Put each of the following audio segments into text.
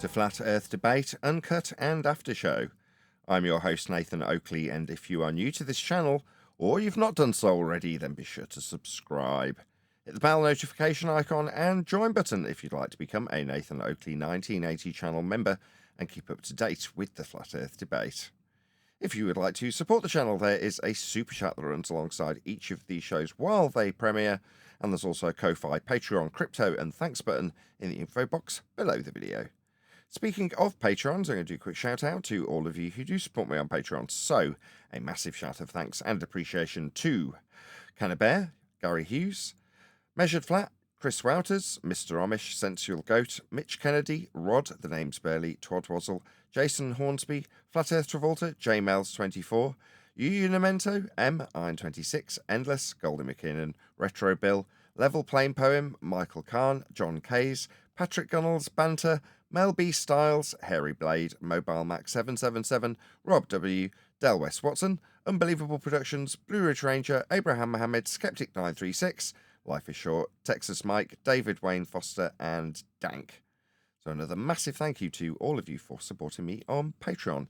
Flat Earth Debate, Uncut and After Show. I'm your host Nathan Oakley, and if you are new to this channel, or you've not done so already, then be sure to subscribe. Hit the bell notification icon and join button if you'd like to become a Nathan Oakley 1980 channel member and keep up to date with the Flat Earth Debate. If you would like to support the channel, there is a super chat that runs alongside each of these shows while they premiere, and there's also a Ko-Fi, Patreon, crypto and thanks button in the info box below the video. Speaking of Patrons, I'm going to do a quick shout out to all of you who do support me on Patreon. So, a massive shout of thanks and appreciation to Cannabear, Gary Hughes, Measured Flat, Chris Wouters, Mr. Amish, Sensual Goat, Mitch Kennedy, Rod, The Name's Barely, Twodwazzle, Jason Hornsby, Flat Earth Travolta, JMails24, Unimento, M, Iron26, Endless, Goldie McKinnon, Retro Bill, Level Plain Poem, Michael Kahn, John Kays, Patrick Gunnels, Banter, Mel B. Styles, Hairy Blade, Mobile Mac 777, Rob W., Del West Watson, Unbelievable Productions, Blue Ridge Ranger, Abraham Mohammed, Skeptic 936, Life is Short, Texas Mike, David Wayne Foster, and Dank. So another massive thank you to all of you for supporting me on Patreon.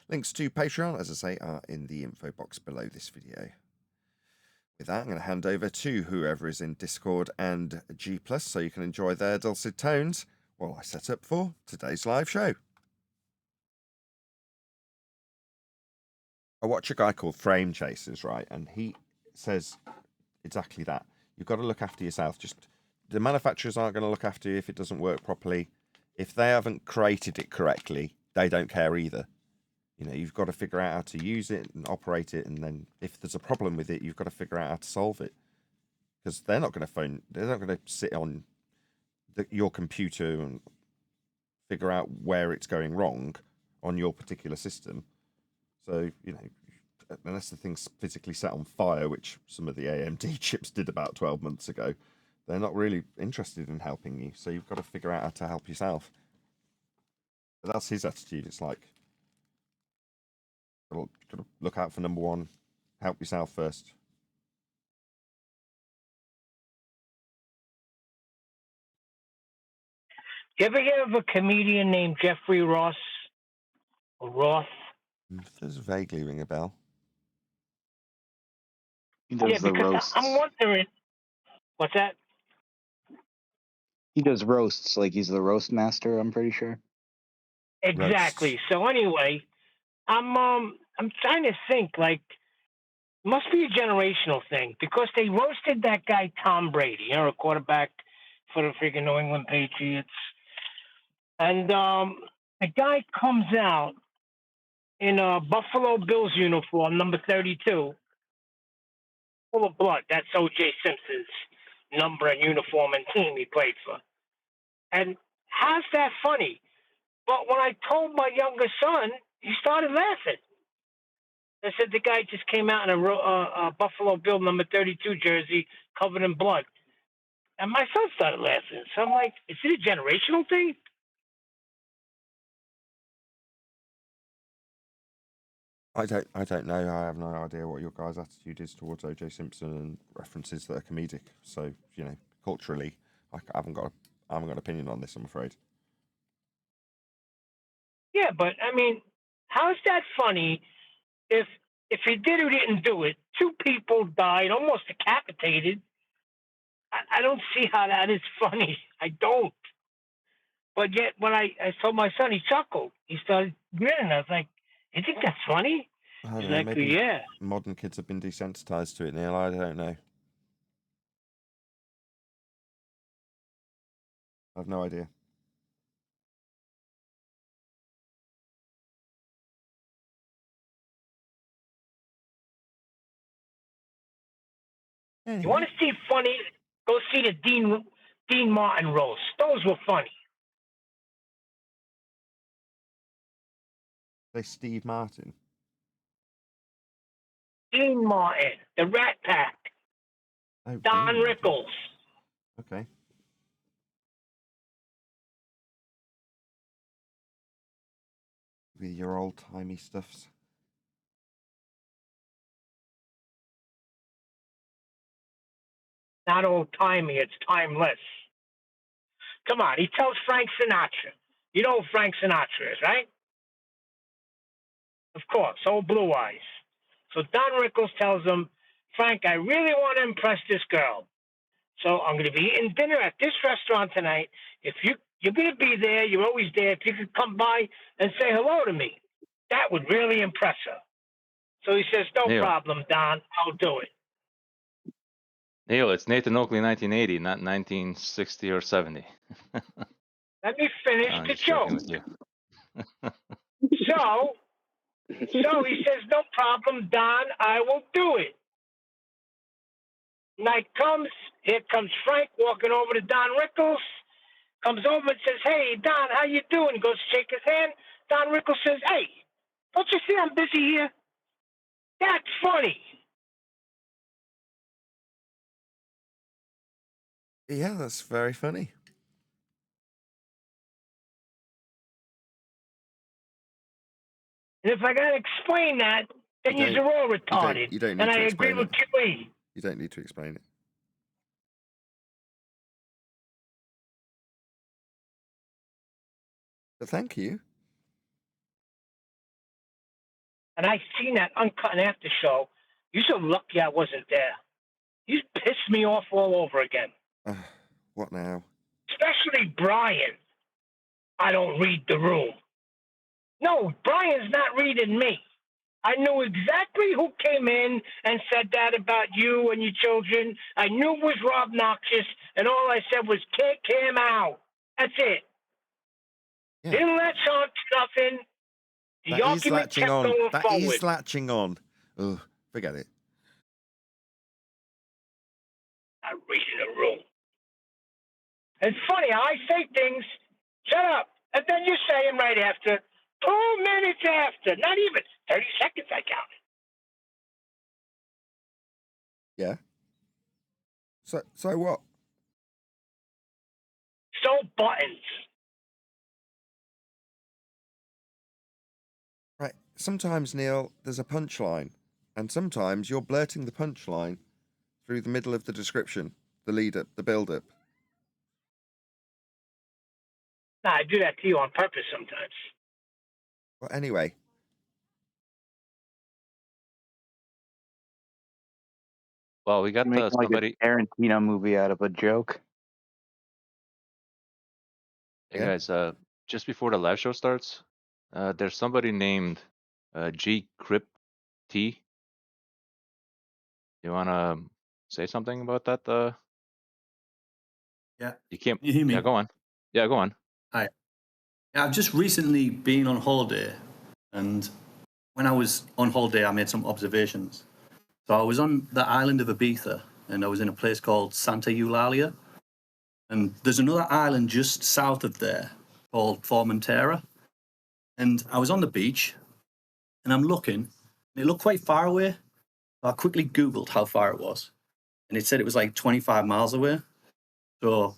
Links to Patreon, as I say, are in the info box below this video. With that, I'm going to hand over to whoever is in Discord and G+, so you can enjoy their dulcet tones while I set up for today's live show. I watch a guy called Frame Chasers, right? And he says exactly that. You've got to look after yourself. Just the manufacturers aren't going to look after you if it doesn't work properly. If they haven't created it correctly, they don't care either. You know, you've got to figure out how to use it and operate it, and then if there's a problem with it, you've got to figure out how to solve it. Because they're not going to sit on your computer and figure out where it's going wrong on your particular system. So, you know, unless the thing's physically set on fire, which some of the AMD chips did about 12 months ago, they're not really interested in helping you. So you've got to figure out how to help yourself. But that's his attitude. It's like, got to look out for number one, help yourself first. You ever hear of a comedian named Jeffrey Ross? Or Roth? Does vaguely ring a bell. He does the roasts. I'm wondering, what's that? He does roasts, like he's the roast master, I'm pretty sure. Exactly. Roasts. So anyway, I'm trying to think, like, it must be a generational thing because they roasted that guy Tom Brady, you know, a quarterback for the freaking New England Patriots. And the guy comes out in a Buffalo Bills uniform, number 32, full of blood. That's O.J. Simpson's number and uniform and team he played for. And how's that funny? But when I told my younger son, he started laughing. I said the guy just came out in a Buffalo Bill number 32 jersey covered in blood. And my son started laughing. So I'm like, is it a generational thing? I don't know. I have no idea what your guys' attitude is towards O.J. Simpson and references that are comedic. So, you know, culturally, I haven't got an opinion on this, I'm afraid. Yeah, but I mean, how's that funny? If he did or didn't do it, two people died, almost decapitated. I don't see how that is funny. I don't. But yet, when I told my son, he chuckled. He started grinning. I was like, "You think that's funny?" He's like, maybe "Yeah." Modern kids have been desensitized to it, Neil. I don't know. I have no idea. You want to see funny? Go see the Dean Martin roast. Those were funny. They Steve Martin. Dean Martin, the Rat Pack, Oh, Don Dean Rickles. Okay. With your old timey stuffs. Not old timey, it's timeless. Come on, he tells Frank Sinatra, You know who Frank Sinatra is, right? Of course, old Blue Eyes. So Don Rickles tells him, Frank, I really want to impress this girl. So I'm going to be eating dinner at this restaurant tonight. If you're going to be there, you're always there. If you could come by and say hello to me, that would really impress her. So he says, no Neil. problem, Don. I'll do it. Neil, it's Nathan Oakley 1980, not 1960 or 70. Let me finish I'm the just joking joke. with you. So he says, no problem, Don. I will do it. Night comes. Here comes Frank walking over to Don Rickles. Comes over and says, hey, Don, how you doing? Goes to shake his hand. Don Rickles says, hey, don't you see I'm busy here? That's funny. Yeah, that's very funny. And if I got to explain that, then You you're all retarded. you don't need and to I agree explain with it. QE. You don't need to explain it. But thank you. And I seen that Uncut and After show. You're so lucky I wasn't there. You pissed me off all over again. What now? Especially Brian. I don't read the room. No, Brian's not reading me. I knew exactly who came in and said that about you and your children. I knew it was Rob Noxious, and all I said was kick him out. That's it. Yeah. Didn't latch on to nothing. The That is argument latching kept on. going That forward. is latching on. Ugh, forget it. I read in the room. It's funny how I say things, shut up, and then you say them right after. 2 minutes after, not even 30 seconds I counted. Yeah. So what? So buttons. Right. Sometimes, Neil, there's a punchline, and sometimes you're blurting the punchline through the middle of the description, the lead-up, the build-up. Nah, I do that to you on purpose sometimes. Well, anyway. Well, we got Making like somebody. a Tarantino movie out of a joke. Hey Yeah. guys, just before the live show starts, there's somebody named G Crypt T. You wanna say something about that? Yeah. You can't. Can you hear me? Yeah, go on. Yeah, go on. Hi. Yeah, I've just recently been on holiday, and when I was on holiday, I made some observations. So I was on the island of Ibiza, and I was in a place called Santa Eulalia, and there's another island just south of there called Formentera. And I was on the beach, and I'm looking, and it looked quite far away. So I quickly Googled how far it was, and it said it was like 25 miles away. So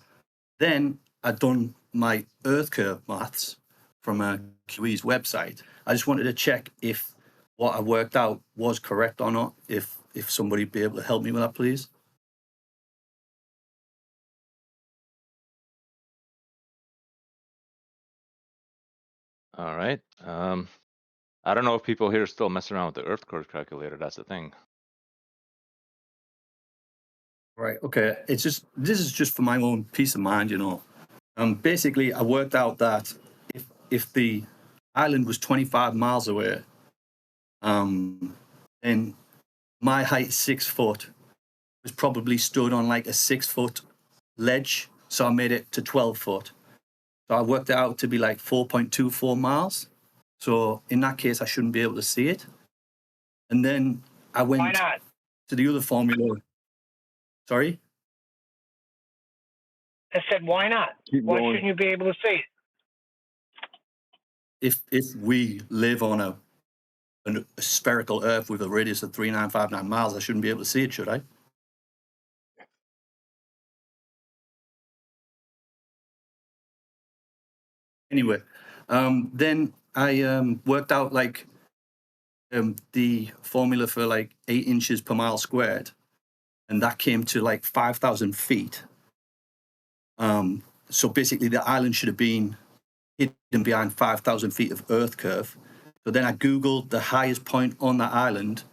then I'd done my Earth curve maths from QE's website. I just wanted to check if what I worked out was correct or not. If somebody'd be able to help me with that, please. All right. I don't know if people here still mess around with the Earth curve calculator. That's the thing. Right. Okay. This is just for my own peace of mind, you know. Basically, I worked out that if the island was 25 miles away, then my height, 6 foot, was probably stood on like a 6 foot ledge. So I made it to 12 foot. So I worked it out to be like 4.24 miles. So in that case, I shouldn't be able to see it. And then I Why went not? to the other formula. Sorry? I said, why not? Why shouldn't you be able to see it? If we live on a spherical Earth with a radius of 3959 miles, I shouldn't be able to see it, should I? Anyway, then I worked out like the formula for like 8 inches per mile squared, and that came to like 5,000 feet. So basically, the island should have been hidden behind 5,000 feet of Earth curve. So then I Googled the highest point on that island,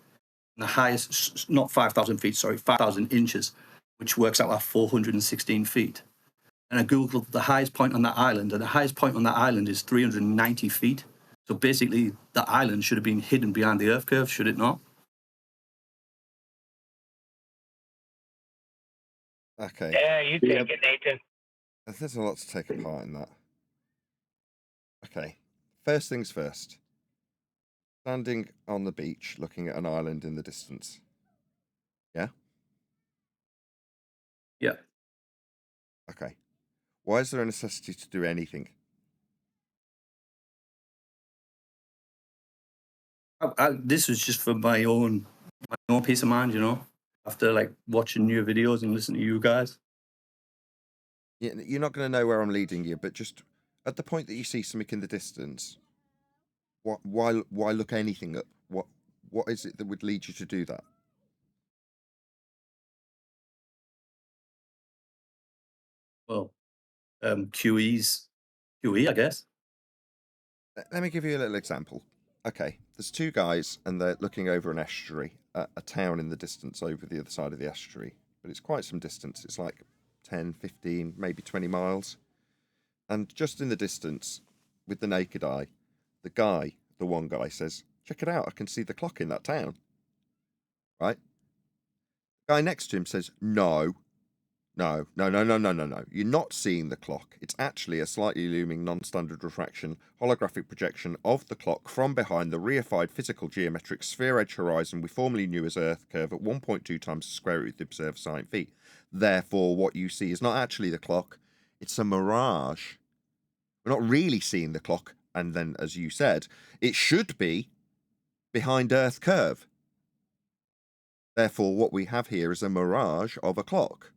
and the highest, not 5,000 feet, sorry, 5,000 inches, which works out at 416 feet. And I Googled the highest point on that island, and the highest point on that island is 390 feet. So basically, the island should have been hidden behind the Earth curve, should it not? Okay. Yeah, you take it, Nathan. There's a lot to take apart in that. Okay. First things first. Standing on the beach, looking at an island in the distance. Yeah? Yeah. Okay. Why is there a necessity to do anything? This was just for my own peace of mind, you know, after like watching your videos and listening to you guys. You're not going to know where I'm leading you, but just at the point that you see something in the distance, why look anything up? What is it that would lead you to do that? Well, QE, I guess. Let me give you a little example. Okay, there's two guys and they're looking over an estuary, a town in the distance over the other side of the estuary, but it's quite some distance. It's like 10, 15, maybe 20 miles. And just in the distance, with the naked eye, the one guy says, "Check it out, I can see the clock in that town." Right? The guy next to him says, No. You're not seeing the clock. It's actually a slightly looming non-standard refraction holographic projection of the clock from behind the reified physical geometric sphere-edge horizon we formerly knew as Earth curve at 1.2 times the square root of the observed sine feet. Therefore, what you see is not actually the clock. It's a mirage. We're not really seeing the clock. And then, as you said, it should be behind Earth curve. Therefore, what we have here is a mirage of a clock.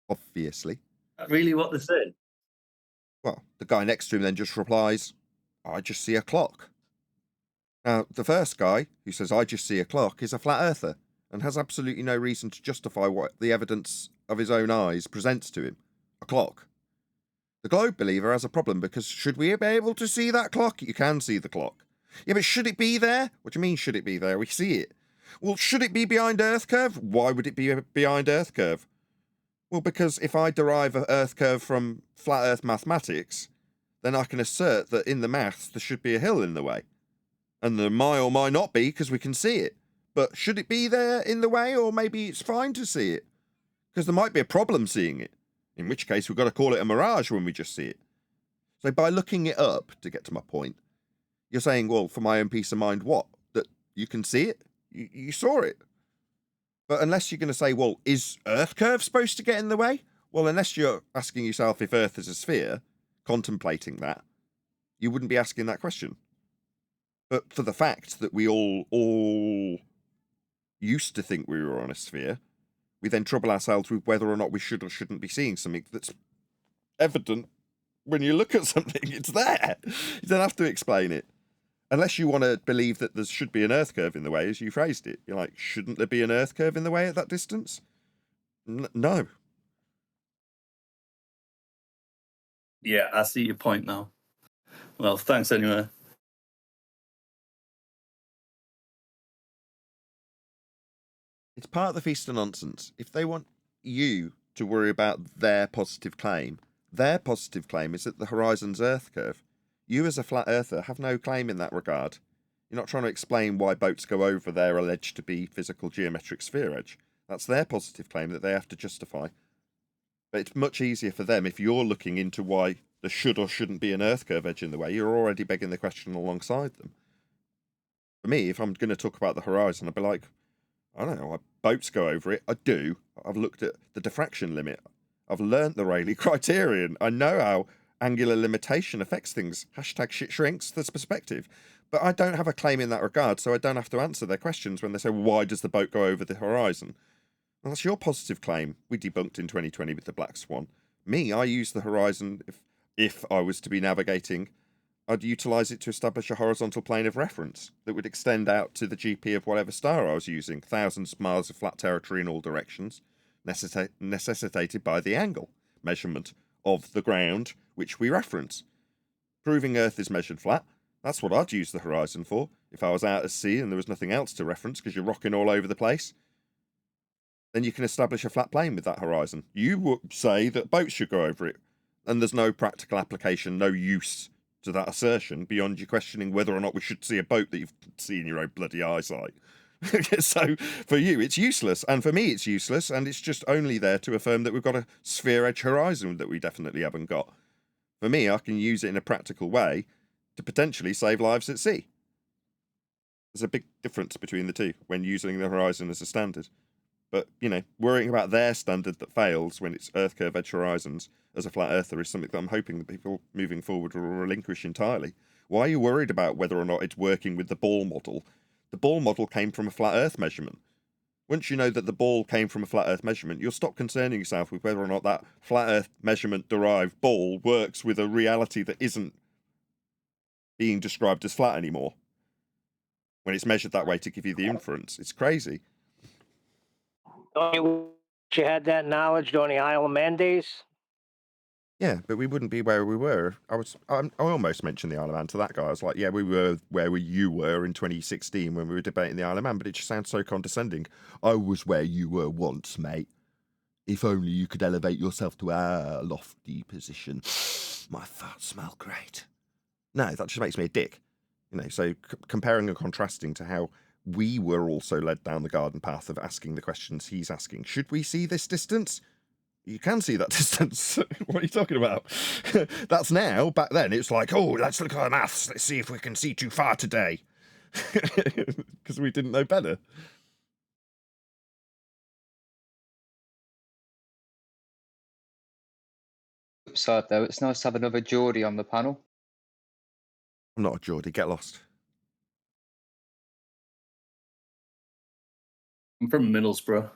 Obviously. Really what they said? Well, the guy next to him then just replies, "I just see a clock." Now, the first guy who says, "I just see a clock," is a flat earther and has absolutely no reason to justify what the evidence of his own eyes presents to him. A clock. The globe believer has a problem because should we be able to see that clock? You can see the clock. Yeah, but should it be there? What do you mean, should it be there? We see it. Well, should it be behind Earth curve? Why would it be behind Earth curve? Well, because if I derive an Earth curve from flat Earth mathematics, then I can assert that in the maths there should be a hill in the way. And there might or might not be because we can see it. But should it be there in the way, or maybe it's fine to see it? Because there might be a problem seeing it. In which case we've got to call it a mirage when we just see it. So by looking it up, to get to my point, you're saying, well, for my own peace of mind, what? That you can see it? You saw it. But unless you're going to say, well, is Earth curve supposed to get in the way? Well, unless you're asking yourself if Earth is a sphere, contemplating that, you wouldn't be asking that question. But for the fact that we all used to think we were on a sphere, we then trouble ourselves with whether or not we should or shouldn't be seeing something that's evident when you look at something. It's there. You don't have to explain it. Unless you want to believe that there should be an Earth curve in the way, as you phrased it. You're like, shouldn't there be an Earth curve in the way at that distance? No. Yeah, I see your point now. Well, thanks anyway. It's part of the feast of nonsense. If they want you to worry about their positive claim is that the horizon's Earth curve. You as a flat earther have no claim in that regard. You're not trying to explain why boats go over their alleged to be physical geometric sphere edge. That's their positive claim that they have to justify. But it's much easier for them if you're looking into why there should or shouldn't be an Earth curve edge in the way. You're already begging the question alongside them. For me, if I'm going to talk about the horizon, I'd be like, I don't know, boats go over it. I do. I've looked at the diffraction limit. I've learnt the Rayleigh criterion. I know how angular limitation affects things. Hashtag shit shrinks. That's perspective. But I don't have a claim in that regard, so I don't have to answer their questions when they say, why does the boat go over the horizon? Well, that's your positive claim. We debunked in 2020 with the Black Swan. Me, I use the horizon if I was to be navigating. I'd utilise it to establish a horizontal plane of reference that would extend out to the GP of whatever star I was using, thousands of miles of flat territory in all directions, necessitated by the angle measurement of the ground which we reference. Proving Earth is measured flat, that's what I'd use the horizon for, if I was out at sea and there was nothing else to reference because you're rocking all over the place. Then you can establish a flat plane with that horizon. You would say that boats should go over it, and there's no practical application, no use to that assertion beyond you questioning whether or not we should see a boat that you've seen in your own bloody eyesight. So for you, it's useless, and for me, it's useless, and it's just only there to affirm that we've got a sphere edge horizon that we definitely haven't got. For me, I can use it in a practical way to potentially save lives at sea. There's a big difference between the two when using the horizon as a standard. But, worrying about their standard that fails when it's Earth curve edge horizons as a flat earther is something that I'm hoping that people moving forward will relinquish entirely. Why are you worried about whether or not it's working with the ball model? The ball model came from a flat Earth measurement. Once you know that the ball came from a flat Earth measurement, you'll stop concerning yourself with whether or not that flat Earth measurement derived ball works with a reality that isn't being described as flat anymore. When it's measured that way to give you the inference. It's crazy. You had that knowledge during the Isle of Man days? Yeah, but we wouldn't be where we were. I almost mentioned the Isle of Man to that guy. I was like, yeah, we were where you were in 2016 when we were debating the Isle of Man, but it just sounds so condescending. I was where you were once, mate. If only you could elevate yourself to our lofty position. My farts smell great. No, that just makes me a dick. So comparing and contrasting to how we were also led down the garden path of asking the questions he's asking. Should we see this distance? You can see that distance. What are you talking about? That's now. Back then, it's like, oh, let's look at the maths. Let's see if we can see too far today. Because we didn't know better. Upside though, it's nice to have another Geordie on the panel. I'm not a Geordie. Get lost. I'm from Middlesbrough.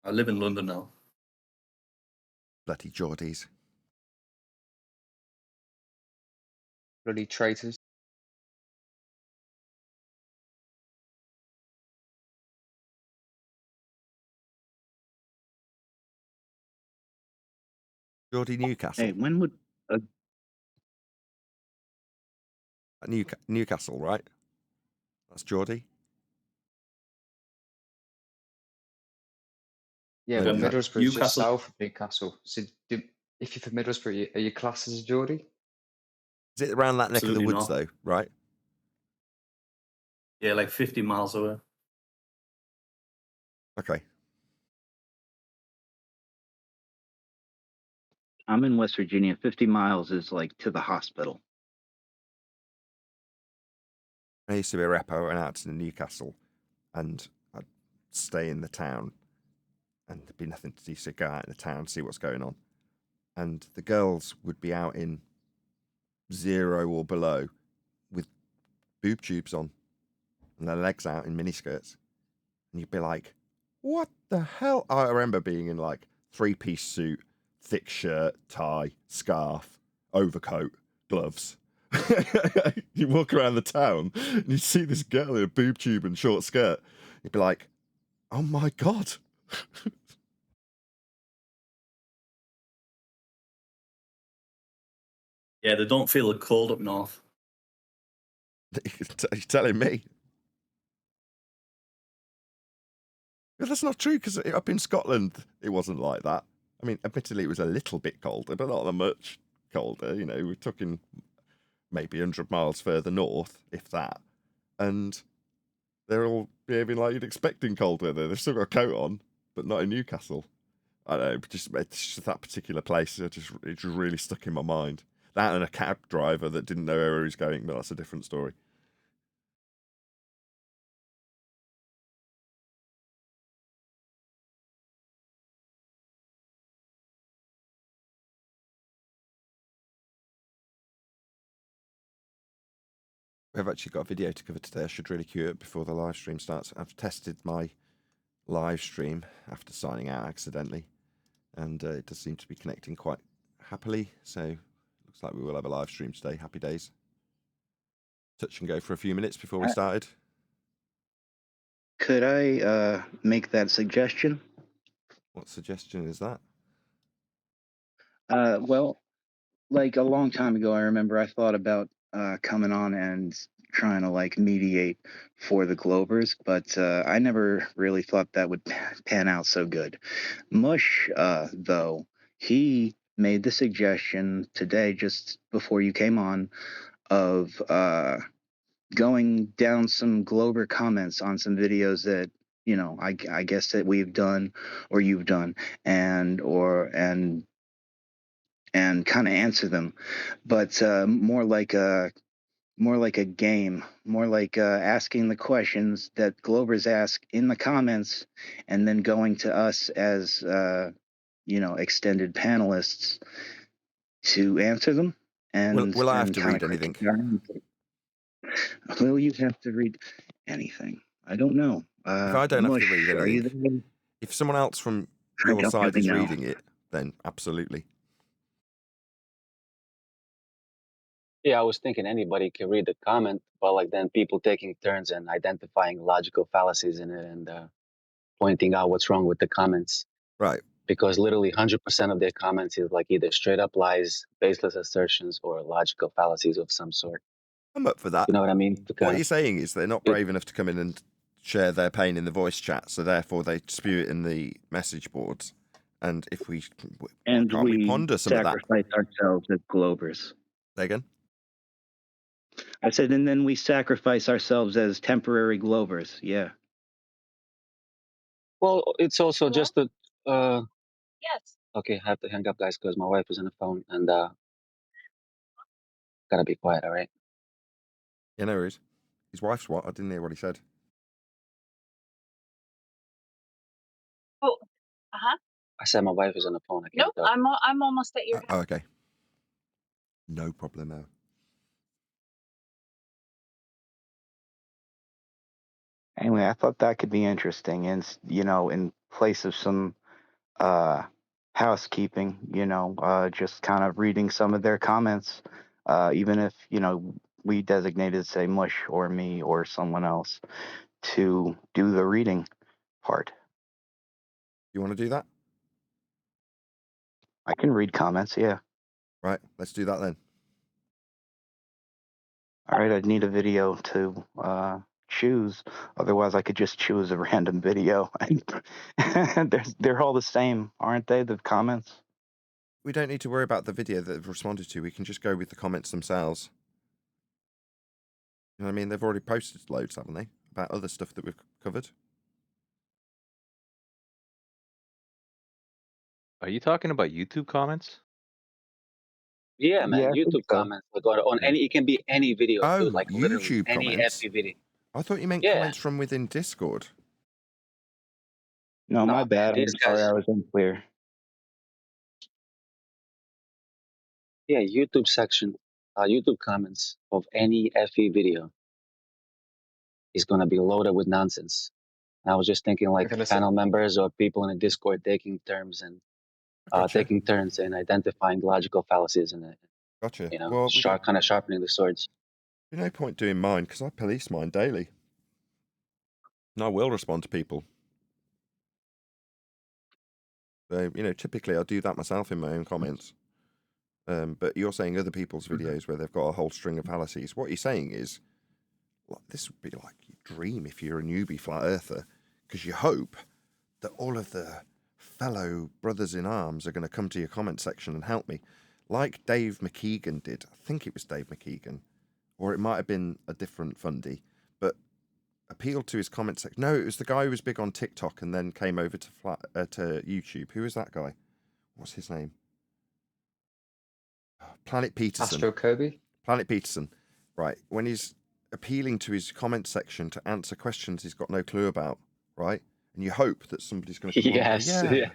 I live in London now. Bloody Geordies. Bloody traitors. Geordie Newcastle. Hey, when would Newcastle, right? That's Geordie. Yeah, Where but is that? Middlesbrough is just Newcastle. south of Newcastle. So if you're from Middlesbrough, are you classed as a Geordie? Is it around that neck of the Absolutely woods, not. though, right? Yeah, like 50 miles away. Okay. I'm in West Virginia, 50 miles is like to the hospital. I used to be a rep. I went out to Newcastle and I'd stay in the town and there'd be nothing to do, so go out in the town, see what's going on. And the girls would be out in 0 or below with boob tubes on and their legs out in miniskirts. And you'd be like, what the hell? I remember being in like 3-piece suit, thick shirt, tie, scarf, overcoat, gloves. You walk around the town and you see this girl in a boob tube and short skirt. You'd be like, oh my God. Yeah, they don't feel the cold up north. You're telling me? But that's not true, because up in Scotland, it wasn't like that. I mean, admittedly, it was a little bit colder, but not that much colder. We're talking maybe 100 miles further north, if that. And they're all behaving like you'd expect in cold weather. They've still got a coat on, but not in Newcastle. I don't know, it's just that particular place. It just really stuck in my mind. That and a cab driver that didn't know where he was going, but that's a different story. We've actually got a video to cover today. I should really cue it before the live stream starts. I've tested my live stream after signing out accidentally, and it does seem to be connecting quite happily. So looks like we will have a live stream today. Happy days. Touch and go for a few minutes before we started. Could I make that suggestion? What suggestion is that? Well, like a long time ago, I remember I thought about coming on and trying to like mediate for the Glovers, but I never really thought that would pan out so good. Mush, though, he made the suggestion today, just before you came on, of going down some Glover comments on some videos that I guess that we've done or you've done, and kind of answer them, but more like a game, more like asking the questions that Glovers ask in the comments, and then going to us as extended panelists to answer them. And Will I have and to kind read of anything? critique our answer. Will you have to read anything? I don't know. If I don't have to read Mush, are you anything, there? if someone else from I your don't side really is know. reading it, then absolutely. Yeah, I was thinking anybody can read the comment, but like then people taking turns and identifying logical fallacies in it and pointing out what's wrong with the comments. Right. Because literally 100% of their comments is like either straight up lies, baseless assertions, or logical fallacies of some sort. I'm up for that. You know what I mean? What you're saying is they're not brave enough to come in and share their pain in the voice chat, so therefore they spew it in the message boards. And if we And can't we we ponder some of that? sacrifice ourselves as Glovers. Say again? I said, and then we sacrifice ourselves as temporary Glovers. Yeah. Well, it's also Hello? just a. Yes. Okay, I have to hang up, guys, because my wife is on the phone and gotta be quiet, all right? Yeah, no worries. His wife's what? I didn't hear what he said. Oh, uh-huh. I said my wife is on the phone. I can't Nope, talk. I'm almost at your house. Oh, okay. No problemo. Anyway, I thought that could be interesting, and in place of some housekeeping, just kind of reading some of their comments, even if we designated, say, Mush or me or someone else to do the reading part. You want to do that? I can read comments, yeah. Right, let's do that then. All right, I'd need a video to choose. Otherwise, I could just choose a random video. They're all the same, aren't they? The comments. We don't need to worry about the video that they've responded to. We can just go with the comments themselves. You know what I mean? They've already posted loads, haven't they? About other stuff that we've covered. Are you talking about YouTube comments? Yeah, man. Yeah, I think YouTube so. comments like on any. It can be any video, dude. Oh, Like literally YouTube any comments? FB video. I thought you meant Yeah. comments from within Discord. No, Nah, my man, bad. I'm these sorry, guys. I was unclear. Yeah, YouTube section, YouTube comments of any FE video is gonna be loaded with nonsense. And I was just thinking like Okay, listen. panel members or people in the Discord taking turns and Gotcha. taking turns and identifying logical fallacies and Gotcha. you know, Well, we don't, kind of sharpening the swords. there's no point doing mine because I police mine daily. And I will respond to people. So, typically I do that myself in my own comments. But you're saying other people's videos where they've got a whole string of fallacies. What you're saying is, this would be like your dream if you're a newbie flat earther, because you hope that all of the fellow brothers in arms are going to come to your comment section and help me, like Dave McKeegan did. I think it was Dave McKeegan, or it might have been a different fundy, but appealed to his comment section. No, it was the guy who was big on TikTok and then came over to YouTube. Who was that guy? What's his name? Planet Peterson. Astro Kobe? Planet Peterson. Right. When he's appealing to his comment section to answer questions he's got no clue about, right? And you hope that somebody's going to come Yes, on and go, yeah.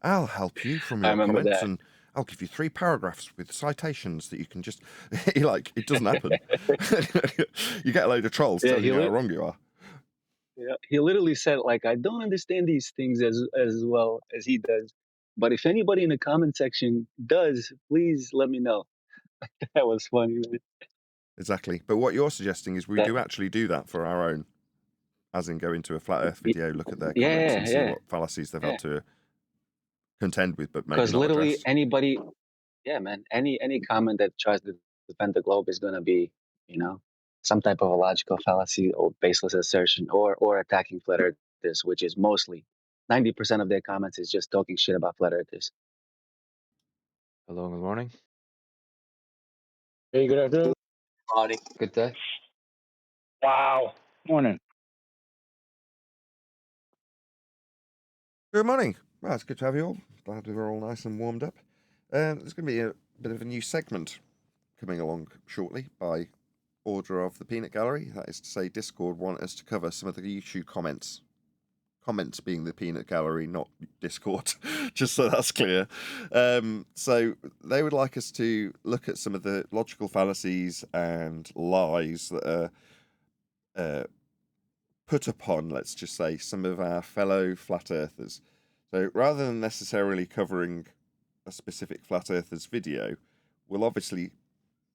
I'll help you from I your remember comments that. and I'll give you 3 paragraphs with citations that you can just... it doesn't happen. You get a load of trolls telling you how wrong you are. Yeah, he literally said like, I don't understand these things as well as he does, but if anybody in the comment section does, please let me know. That was funny, man. Exactly. But what you're suggesting is we do actually do that for our own, as in go into a flat earth video, look at their comments and see what fallacies they've had to contend with, but maybe Because not literally address. anybody, Yeah, man. Any comment that tries to defend the globe is going to be, you know, some type of a logical fallacy or baseless assertion, or attacking flat earthers, which is mostly 90% of their comments is just talking shit about flat earthers. Hello, good morning. Hey, good afternoon. Body. Good day. Wow. Morning. Good morning. Well, it's good to have you all. Glad we're all nice and warmed up. There's going to be a bit of a new segment coming along shortly by order of the Peanut Gallery. That is to say, Discord want us to cover some of the YouTube comments. Comments being the Peanut Gallery, not Discord, just so that's clear. So they would like us to look at some of the logical fallacies and lies that are put upon, let's just say, some of our fellow flat earthers. So rather than necessarily covering a specific flat earthers video, we'll obviously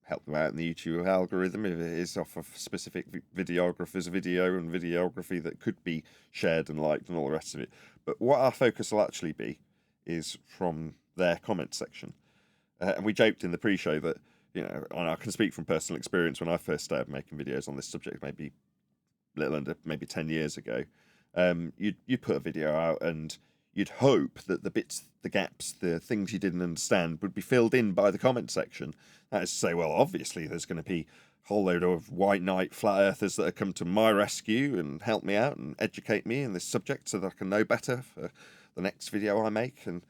help them out in the YouTube algorithm if it is off of specific videographer's video and videography that could be shared and liked and all the rest of it. But what our focus will actually be is from their comment section. And we joked in the pre-show that, you know, and I can speak from personal experience when I first started making videos on this subject, maybe a little under maybe 10 years ago, you'd put a video out and you'd hope that the bits, the gaps, the things you didn't understand would be filled in by the comment section. That is to say, well, obviously there's going to be a whole load of white knight flat earthers that have come to my rescue and help me out and educate me in this subject so that I can know better for the next video I make. And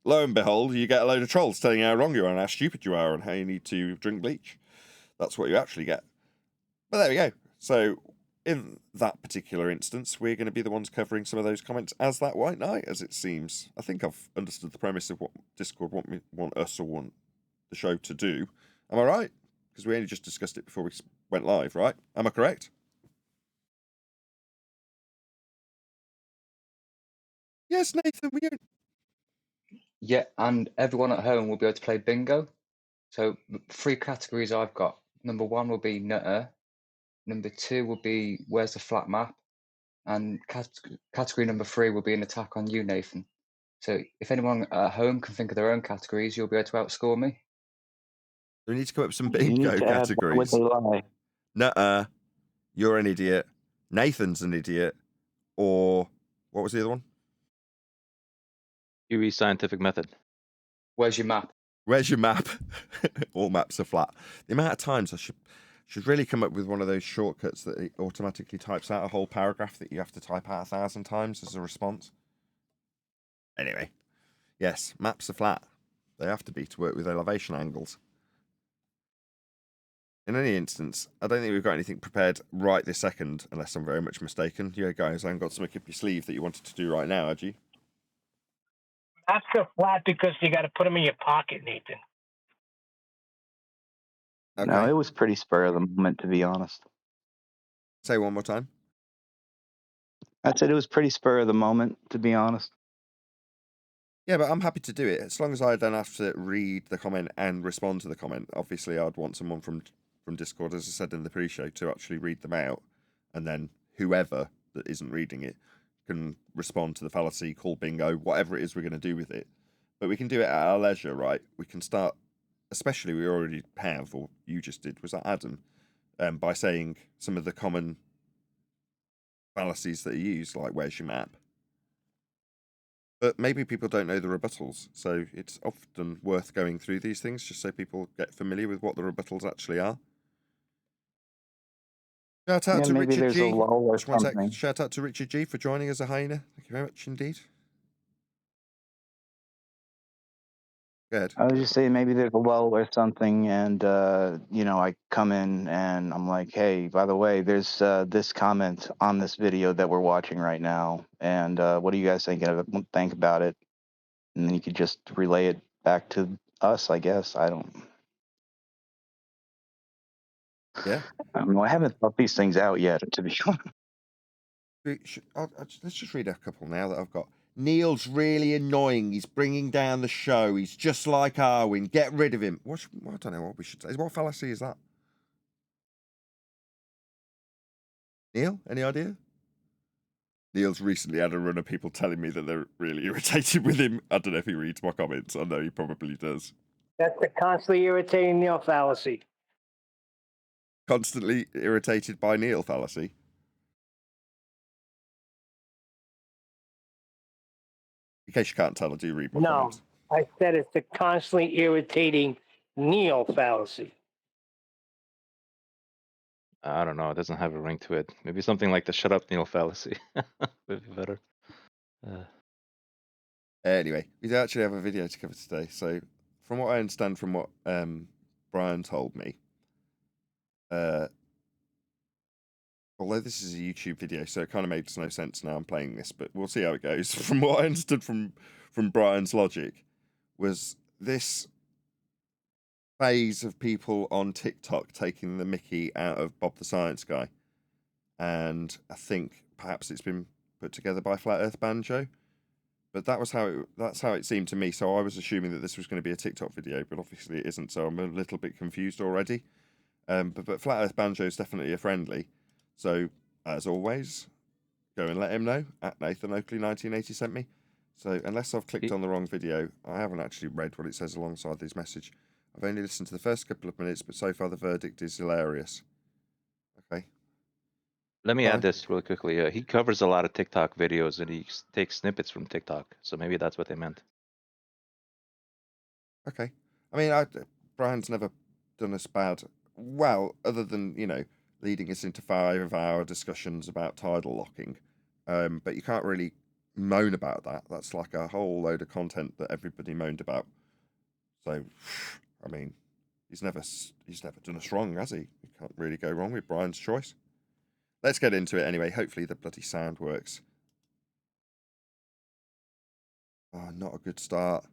lo and behold, you get a load of trolls telling you how wrong you are and how stupid you are and how you need to drink bleach. That's what you actually get. But there we go. So in that particular instance, we're going to be the ones covering some of those comments as that white knight, as it seems. I think I've understood the premise of what Discord want us or want the show to do. Am I right? Because we only just discussed it before we went live, right? Am I correct? Yes, Nathan, we don't... Yeah, and everyone at home will be able to play bingo. So 3 categories I've got. Number 1 will be nutter. Number 2 will be where's the flat map, and category number 3 will be an attack on you, Nathan. So if anyone at home can think of their own categories, you'll be able to outscore me. We need to come up with some You need bingo to add, why would categories. they lie? Nuh-uh. You're an idiot. Nathan's an idiot. Or what was the other one? QE scientific method. Where's your map? Where's your map? All maps are flat. The amount of times I should really come up with one of those shortcuts that it automatically types out a whole paragraph that you have to type out 1,000 times as a response. Anyway, yes, maps are flat. They have to be to work with elevation angles. In any instance, I don't think we've got anything prepared right this second, unless I'm very much mistaken. You guys haven't got something up your sleeve that you wanted to do right now, had you? Maps are flat because you got to put them in your pocket, Nathan. Okay. No, it was pretty spur of the moment, to be honest. Say one more time. I said it was pretty spur of the moment, to be honest. Yeah, but I'm happy to do it as long as I don't have to read the comment and respond to the comment. Obviously, I'd want someone from Discord, as I said in the pre-show, to actually read them out, and then whoever that isn't reading it can respond to the fallacy, call bingo, whatever it is we're going to do with it. But we can do it at our leisure, right? We can start, especially we already have, or you just did, was that Adam, by saying some of the common fallacies that are used, like where's your map? But maybe people don't know the rebuttals, so it's often worth going through these things just so people get familiar with what the rebuttals actually are. Shout out to maybe Richard there's G. a lull or Just one sec. something. Shout out to Richard G for joining as a hyena. Thank you very much indeed. Go ahead. I was just saying maybe there's a lull or something, and I come in and I'm like, hey, by the way, there's this comment on this video that we're watching right now, and what do you guys think about it? And then you could just relay it back to us, I guess. I don't know. I haven't thought these things out yet, to be honest. Let's just read a couple now that I've got. Neil's really annoying. He's bringing down the show. He's just like Arwin. Get rid of him. I don't know what we should say. What fallacy is that? Neil, any idea? Neil's recently had a run of people telling me that they're really irritated with him. I don't know if he reads my comments. I know he probably does. That's the constantly irritating Neil fallacy. Constantly irritated by Neil fallacy. In case you can't tell, I do read my No, comments. I said it's the constantly irritating Neil fallacy. I don't know. It doesn't have a ring to it. Maybe something like the "shut up, Neil" fallacy would be better. Anyway, we do actually have a video to cover today. So, from what I understand from what Brian told me, although this is a YouTube video, so it kind of makes no sense now I'm playing this, but we'll see how it goes. From what I understood from Brian's logic, was this phase of people on TikTok taking the mickey out of Bob the Science Guy, and I think perhaps it's been put together by Flat Earth Banjo, but that's how it seemed to me. So I was assuming that this was going to be a TikTok video, but obviously it isn't. So I'm a little bit confused already. But Flat Earth Banjo is definitely a friendly. So as always, go and let him know at Nathan Oakley 1980 sent me. So unless I've clicked on the wrong video, I haven't actually read what it says alongside this message. I've only listened to the first couple of minutes, but so far the verdict is hilarious. Okay. Let me Fine. add this really quickly. He covers a lot of TikTok videos and he takes snippets from TikTok. So maybe that's what they meant. Okay. I mean, Brian's never done us bad. Well, other than, leading us into 5-hour discussions about tidal locking. But you can't really moan about that. That's like a whole load of content that everybody moaned about. So, I mean, he's never done us wrong, has he? You can't really go wrong with Brian's choice. Let's get into it anyway. Hopefully the bloody sound works. Oh, not a good start.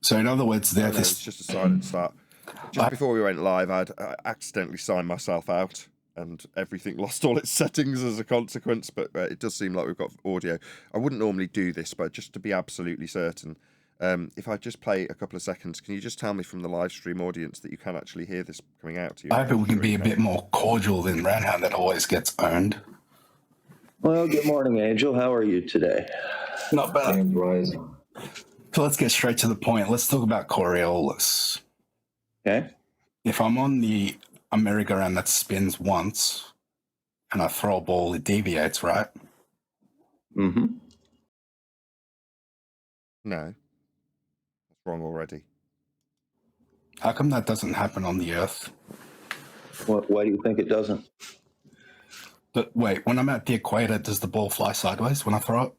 So in other words, it's just a silent start. Just before we went live, I accidentally signed myself out, and everything lost all its settings as a consequence. But it does seem like we've got audio. I wouldn't normally do this, but just to be absolutely certain, if I just play a couple of seconds, can you just tell me from the live stream audience that you can actually hear this coming out to you? I hope we can be a bit more cordial than Ranhound that always gets owned. Well, good morning, Angel. How are you today? Not bad. And rising. So let's get straight to the point. Let's talk about Coriolis. Okay. If I'm on the merry-go-round that spins once and I throw a ball, it deviates, right? Mm-hmm. No. That's wrong already. How come that doesn't happen on the Earth? Why do you think it doesn't? But wait, when I'm at the equator, does the ball fly sideways when I throw it?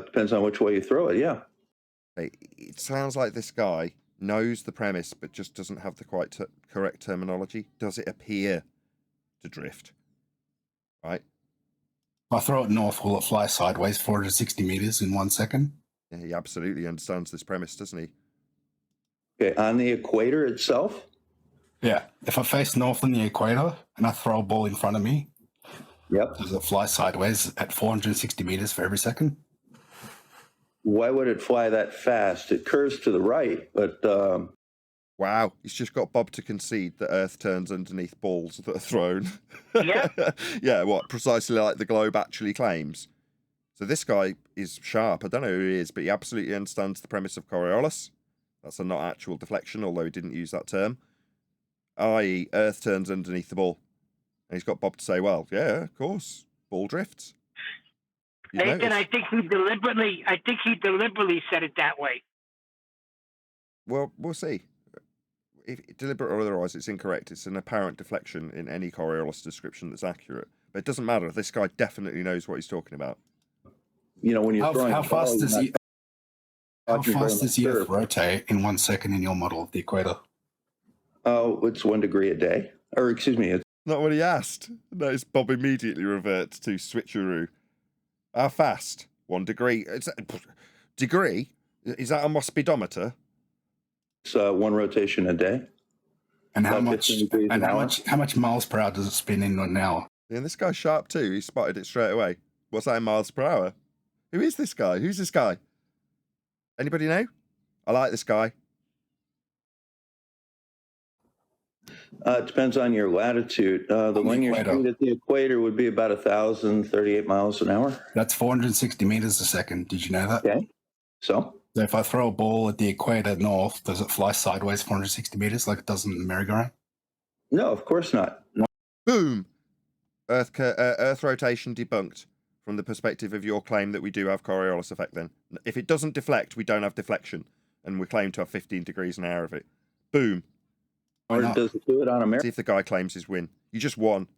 Depends on which way you throw it, yeah. It sounds like this guy knows the premise, but just doesn't have the quite correct terminology. Does it appear to drift? Right? If I throw it north, will it fly sideways 460 meters in 1 second? Yeah, he absolutely understands this premise, doesn't he? Okay, on the equator itself? Yeah. If I face north on the equator and I throw a ball in front of me, yep, does it fly sideways at 460 meters for every second? Why would it fly that fast? It curves to the right, but... Wow, he's just got Bob to concede that Earth turns underneath balls that are thrown. Yeah. Yeah, what? Precisely like the globe actually claims. So this guy is sharp. I don't know who he is, but he absolutely understands the premise of Coriolis. That's a not actual deflection, although he didn't use that term. I.e., Earth turns underneath the ball. And he's got Bob to say, well, yeah, of course, ball drifts. You'd Nathan, notice. I think he deliberately said it that way. Well, we'll see. If deliberate or otherwise, it's incorrect. It's an apparent deflection in any Coriolis description that's accurate. But it doesn't matter. This guy definitely knows what he's talking about. You know, when you're throwing... How fast does the Earth rotate in 1 second in your model of the equator? Oh, it's 1 degree a day. Or, excuse me, it's... Not what he asked. Notice Bob immediately reverts to switcheroo. How fast? 1 degree. Degree? Is that a speedometer? It's 1 rotation a day. And how much miles per hour does it spin in an hour? Yeah, this guy's sharp too. He spotted it straight away. What's that in miles per hour? Who is this guy? Who's this guy? Anybody know? I like this guy. It depends on your latitude. The linear equator. speed at the equator would be about 1,038 miles an hour. That's 460 meters a second. Did you know that? Okay. So if I throw a ball at the equator north, does it fly sideways 460 meters like it does in the merry-go-round? no, of course not. Boom. Earth rotation debunked from the perspective of your claim that we do have Coriolis effect then. If it doesn't deflect, we don't have deflection. And we claim to have 15 degrees an hour of it. Boom. Or does it do it on a See if the guy claims his win. You just won.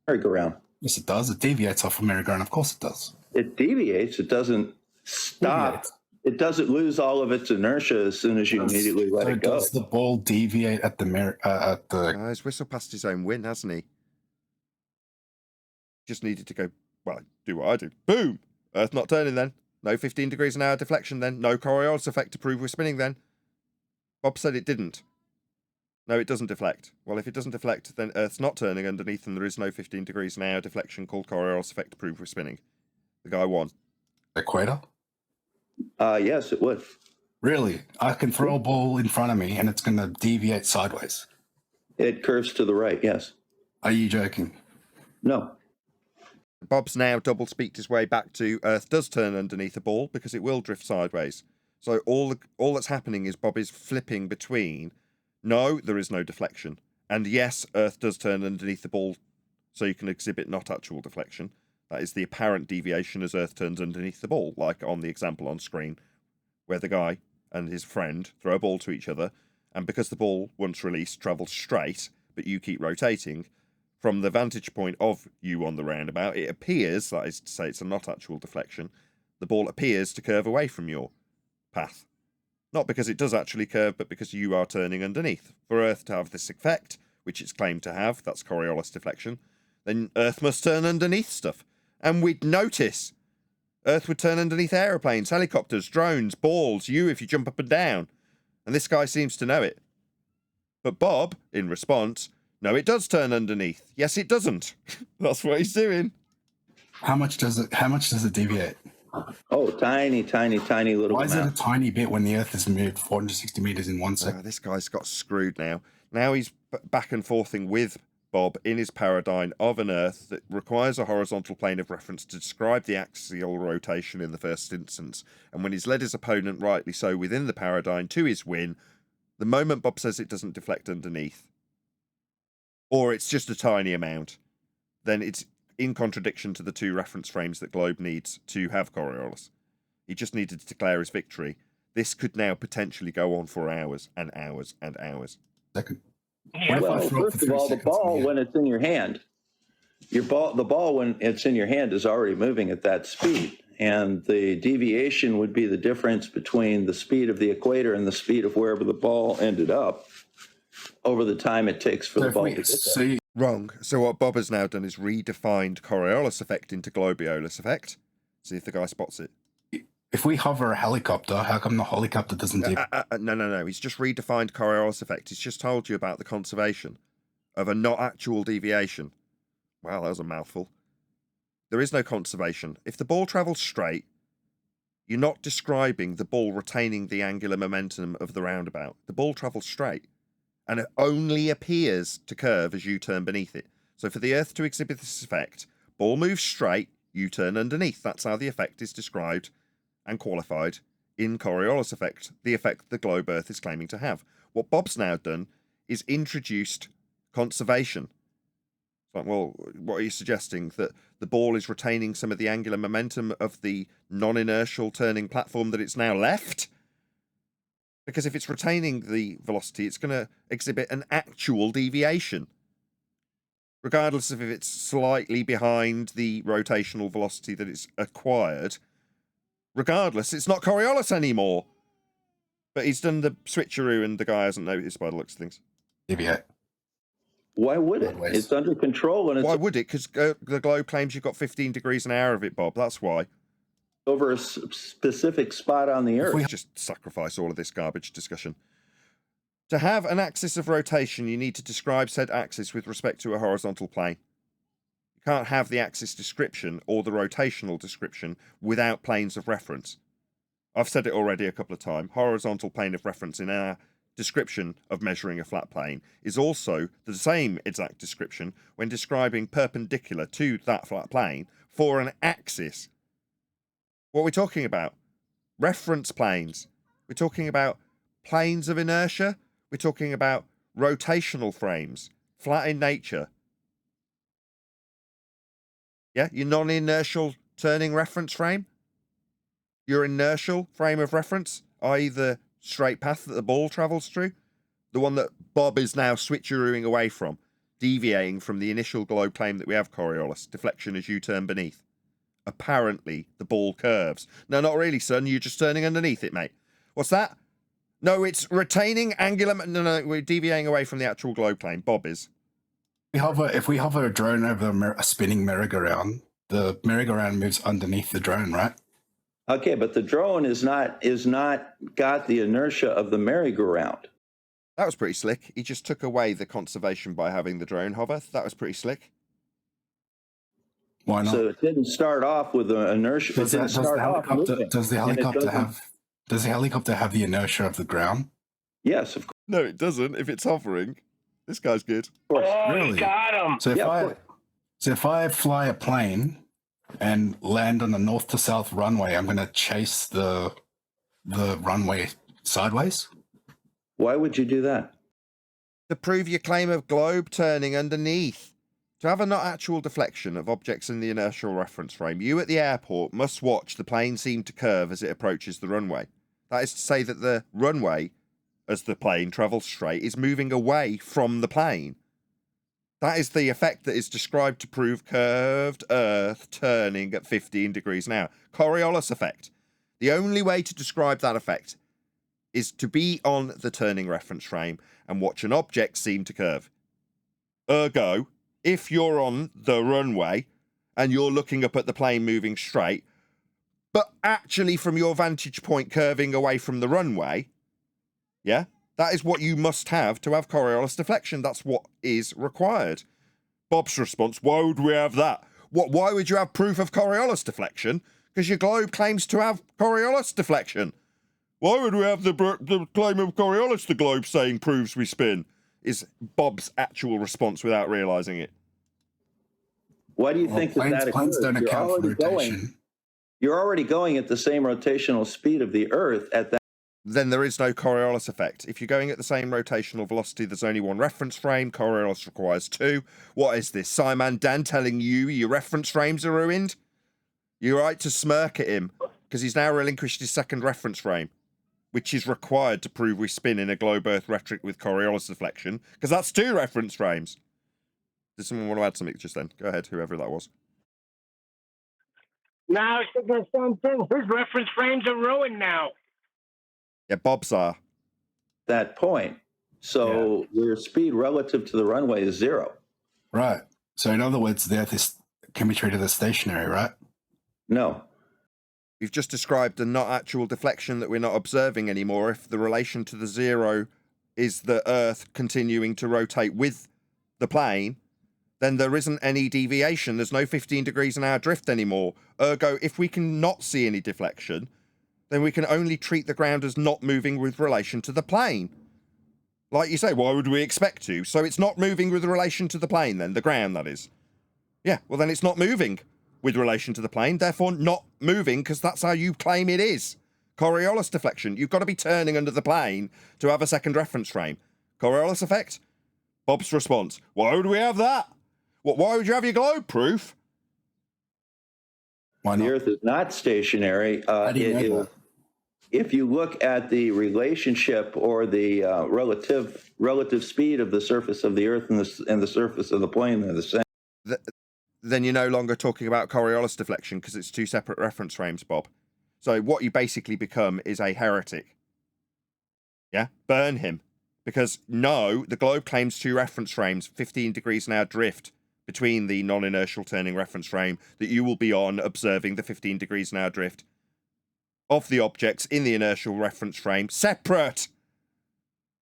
merry-go-round? Yes, it does. It deviates off a merry-go-round. Of course it does. It deviates. It doesn't stop. Deviates. It doesn't lose all of its inertia as soon as you immediately let it go. Does the ball deviate at the He's whistled past his own win, hasn't he? Just needed to go, well, do what I do. Boom! Earth not turning then. No 15 degrees an hour deflection then. No Coriolis effect to prove we're spinning then. Bob said it didn't. No, it doesn't deflect. Well, if it doesn't deflect, then Earth's not turning underneath and there is no 15 degrees an hour deflection called Coriolis effect to prove we're spinning. The guy won. equator? Yes, it would. Really? I can throw a ball in front of me and it's going to deviate sideways. It curves to the right, yes. Are you joking? No. Bob's now double-speaked his way back to Earth does turn underneath a ball because it will drift sideways. So all that's happening is Bob is flipping between, no, there is no deflection, and yes, Earth does turn underneath the ball so you can exhibit not actual deflection. That is the apparent deviation as Earth turns underneath the ball, like on the example on screen, where the guy and his friend throw a ball to each other, and because the ball, once released, travels straight, but you keep rotating, from the vantage point of you on the roundabout, it appears, that is to say it's a not actual deflection, the ball appears to curve away from your path. Not because it does actually curve, but because you are turning underneath. For Earth to have this effect, which it's claimed to have, that's Coriolis deflection, then Earth must turn underneath stuff. And we'd notice. Earth would turn underneath aeroplanes, helicopters, drones, balls, you if you jump up and down. And this guy seems to know it. But Bob, in response, no, it does turn underneath. Yes, it doesn't. That's what he's doing. How much does it deviate? Oh, tiny, tiny, tiny little Why is it a amount. tiny bit when the Earth has moved 460 meters in 1 second? This guy's got screwed now. Now he's back and forthing with Bob in his paradigm of an Earth that requires a horizontal plane of reference to describe the axial rotation in the first instance. And when he's led his opponent, rightly so, within the paradigm to his win, the moment Bob says it doesn't deflect underneath, or it's just a tiny amount, then it's in contradiction to the two reference frames that Globe needs to have Coriolis. He just needed to declare his victory. This could now potentially go on for hours and hours and hours. Second. Yeah. Well, first of all, the ball, when it's in your hand, the ball, when it's in your hand, is already moving at that speed. And the deviation would be the difference between the speed of the equator and the speed of wherever the ball ended up over the time it takes for the ball to get there. Wrong. So what Bob has now done is redefined Coriolis effect into Globiolis effect. See if the guy spots it. If we hover a helicopter, how come the helicopter doesn't do No. He's just redefined Coriolis effect. He's just told you about the conservation of a not actual deviation. Wow, that was a mouthful. There is no conservation. If the ball travels straight, you're not describing the ball retaining the angular momentum of the roundabout. The ball travels straight, and it only appears to curve as you turn beneath it. So for the Earth to exhibit this effect, ball moves straight, you turn underneath. That's how the effect is described and qualified in Coriolis effect, the effect the globe Earth is claiming to have. What Bob's now done is introduced conservation. It's like, well, what are you suggesting? That the ball is retaining some of the angular momentum of the non-inertial turning platform that it's now left? Because if it's retaining the velocity, it's going to exhibit an actual deviation, regardless of if it's slightly behind the rotational velocity that it's acquired. Regardless, it's not Coriolis anymore. But he's done the switcheroo and the guy hasn't noticed by the looks of things. Deviate. Why would it? It's under control. And it's Why would it? Because the globe claims you've got 15 degrees an hour of it, Bob. That's why. over a specific spot on the Earth. We just sacrifice all of this garbage discussion. To have an axis of rotation, you need to describe said axis with respect to a horizontal plane. You can't have the axis description or the rotational description without planes of reference. I've said it already a couple of times. Horizontal plane of reference in our description of measuring a flat plane is also the same exact description when describing perpendicular to that flat plane for an axis. What are we talking about? Reference planes. We're talking about planes of inertia. We're talking about rotational frames, flat in nature. Yeah, your non-inertial turning reference frame. Your inertial frame of reference, i.e. the straight path that the ball travels through, the one that Bob is now switcherooing away from, deviating from the initial globe claim that we have Coriolis, deflection as you turn beneath. Apparently, the ball curves. No, not really, son. You're just turning underneath it, mate. What's that? No, it's retaining angular... No, we're deviating away from the actual globe plane. Bob is. If we hover a drone over a spinning merry-go-round, the merry-go-round moves underneath the drone, right? Okay, but the drone is not got the inertia of the merry-go-round. That was pretty slick. He just took away the conservation by having the drone hover. That was pretty slick. Why not? So it didn't start off with the inertia. Does the helicopter have the inertia of the ground? Yes, of course. No, it doesn't. If it's hovering, this guy's good. Of course. Oh, Really? got him. So if I fly a plane and land on the north to south runway, I'm going to chase the runway sideways. Why would you do that? To prove your claim of globe turning underneath. To have a not actual deflection of objects in the inertial reference frame, you at the airport must watch the plane seem to curve as it approaches the runway. That is to say that the runway, as the plane travels straight, is moving away from the plane. That is the effect that is described to prove curved Earth turning at 15 degrees an hour. Coriolis effect. The only way to describe that effect is to be on the turning reference frame and watch an object seem to curve. Ergo, if you're on the runway and you're looking up at the plane moving straight, but actually from your vantage point curving away from the runway, yeah, that is what you must have to have Coriolis deflection. That's what is required. Bob's response, why would we have that? Why would you have proof of Coriolis deflection? Because your globe claims to have Coriolis deflection. Why would we have the claim of Coriolis the globe saying proves we spin? Is Bob's actual response without realising it. Why do you think that planes don't account for rotation? You're already going at the same rotational speed of the Earth at that. Then there is no Coriolis effect. If you're going at the same rotational velocity, there's only one reference frame. Coriolis requires two. What is this? Simon Dan telling you your reference frames are ruined? You're right to smirk at him because he's now relinquished his second reference frame, which is required to prove we spin in a globe Earth rhetoric with Coriolis deflection, because that's two reference frames. Did someone want to add something just then? Go ahead, whoever that was. Now it's the same thing. His reference frames are ruined now. Yeah, Bob's are. That point. So your speed relative to the runway is zero. Right. So in other words, the Earth can be treated as stationary, right? No. We've just described a not actual deflection that we're not observing anymore. If the relation to the zero is the Earth continuing to rotate with the plane, then there isn't any deviation. There's no 15 degrees an hour drift anymore. Ergo, if we can not see any deflection, then we can only treat the ground as not moving with relation to the plane. Like you say, why would we expect to? So it's not moving with relation to the plane then, the ground that is. Yeah, well then it's not moving with relation to the plane, therefore not moving because that's how you claim it is. Coriolis deflection, you've got to be turning under the plane to have a second reference frame. Coriolis effect? Bob's response, why would we have that? Why would you have your globe proof? Why not? The Earth is not stationary. If you look at the relationship or the relative speed of the surface of the Earth and the surface of the plane, they're the same. Then you're no longer talking about Coriolis deflection because it's two separate reference frames, Bob. So what you basically become is a heretic. Yeah? Burn him. Because no, the globe claims two reference frames, 15 degrees an hour drift between the non-inertial turning reference frame that you will be on observing the 15 degrees an hour drift of the objects in the inertial reference frame separate.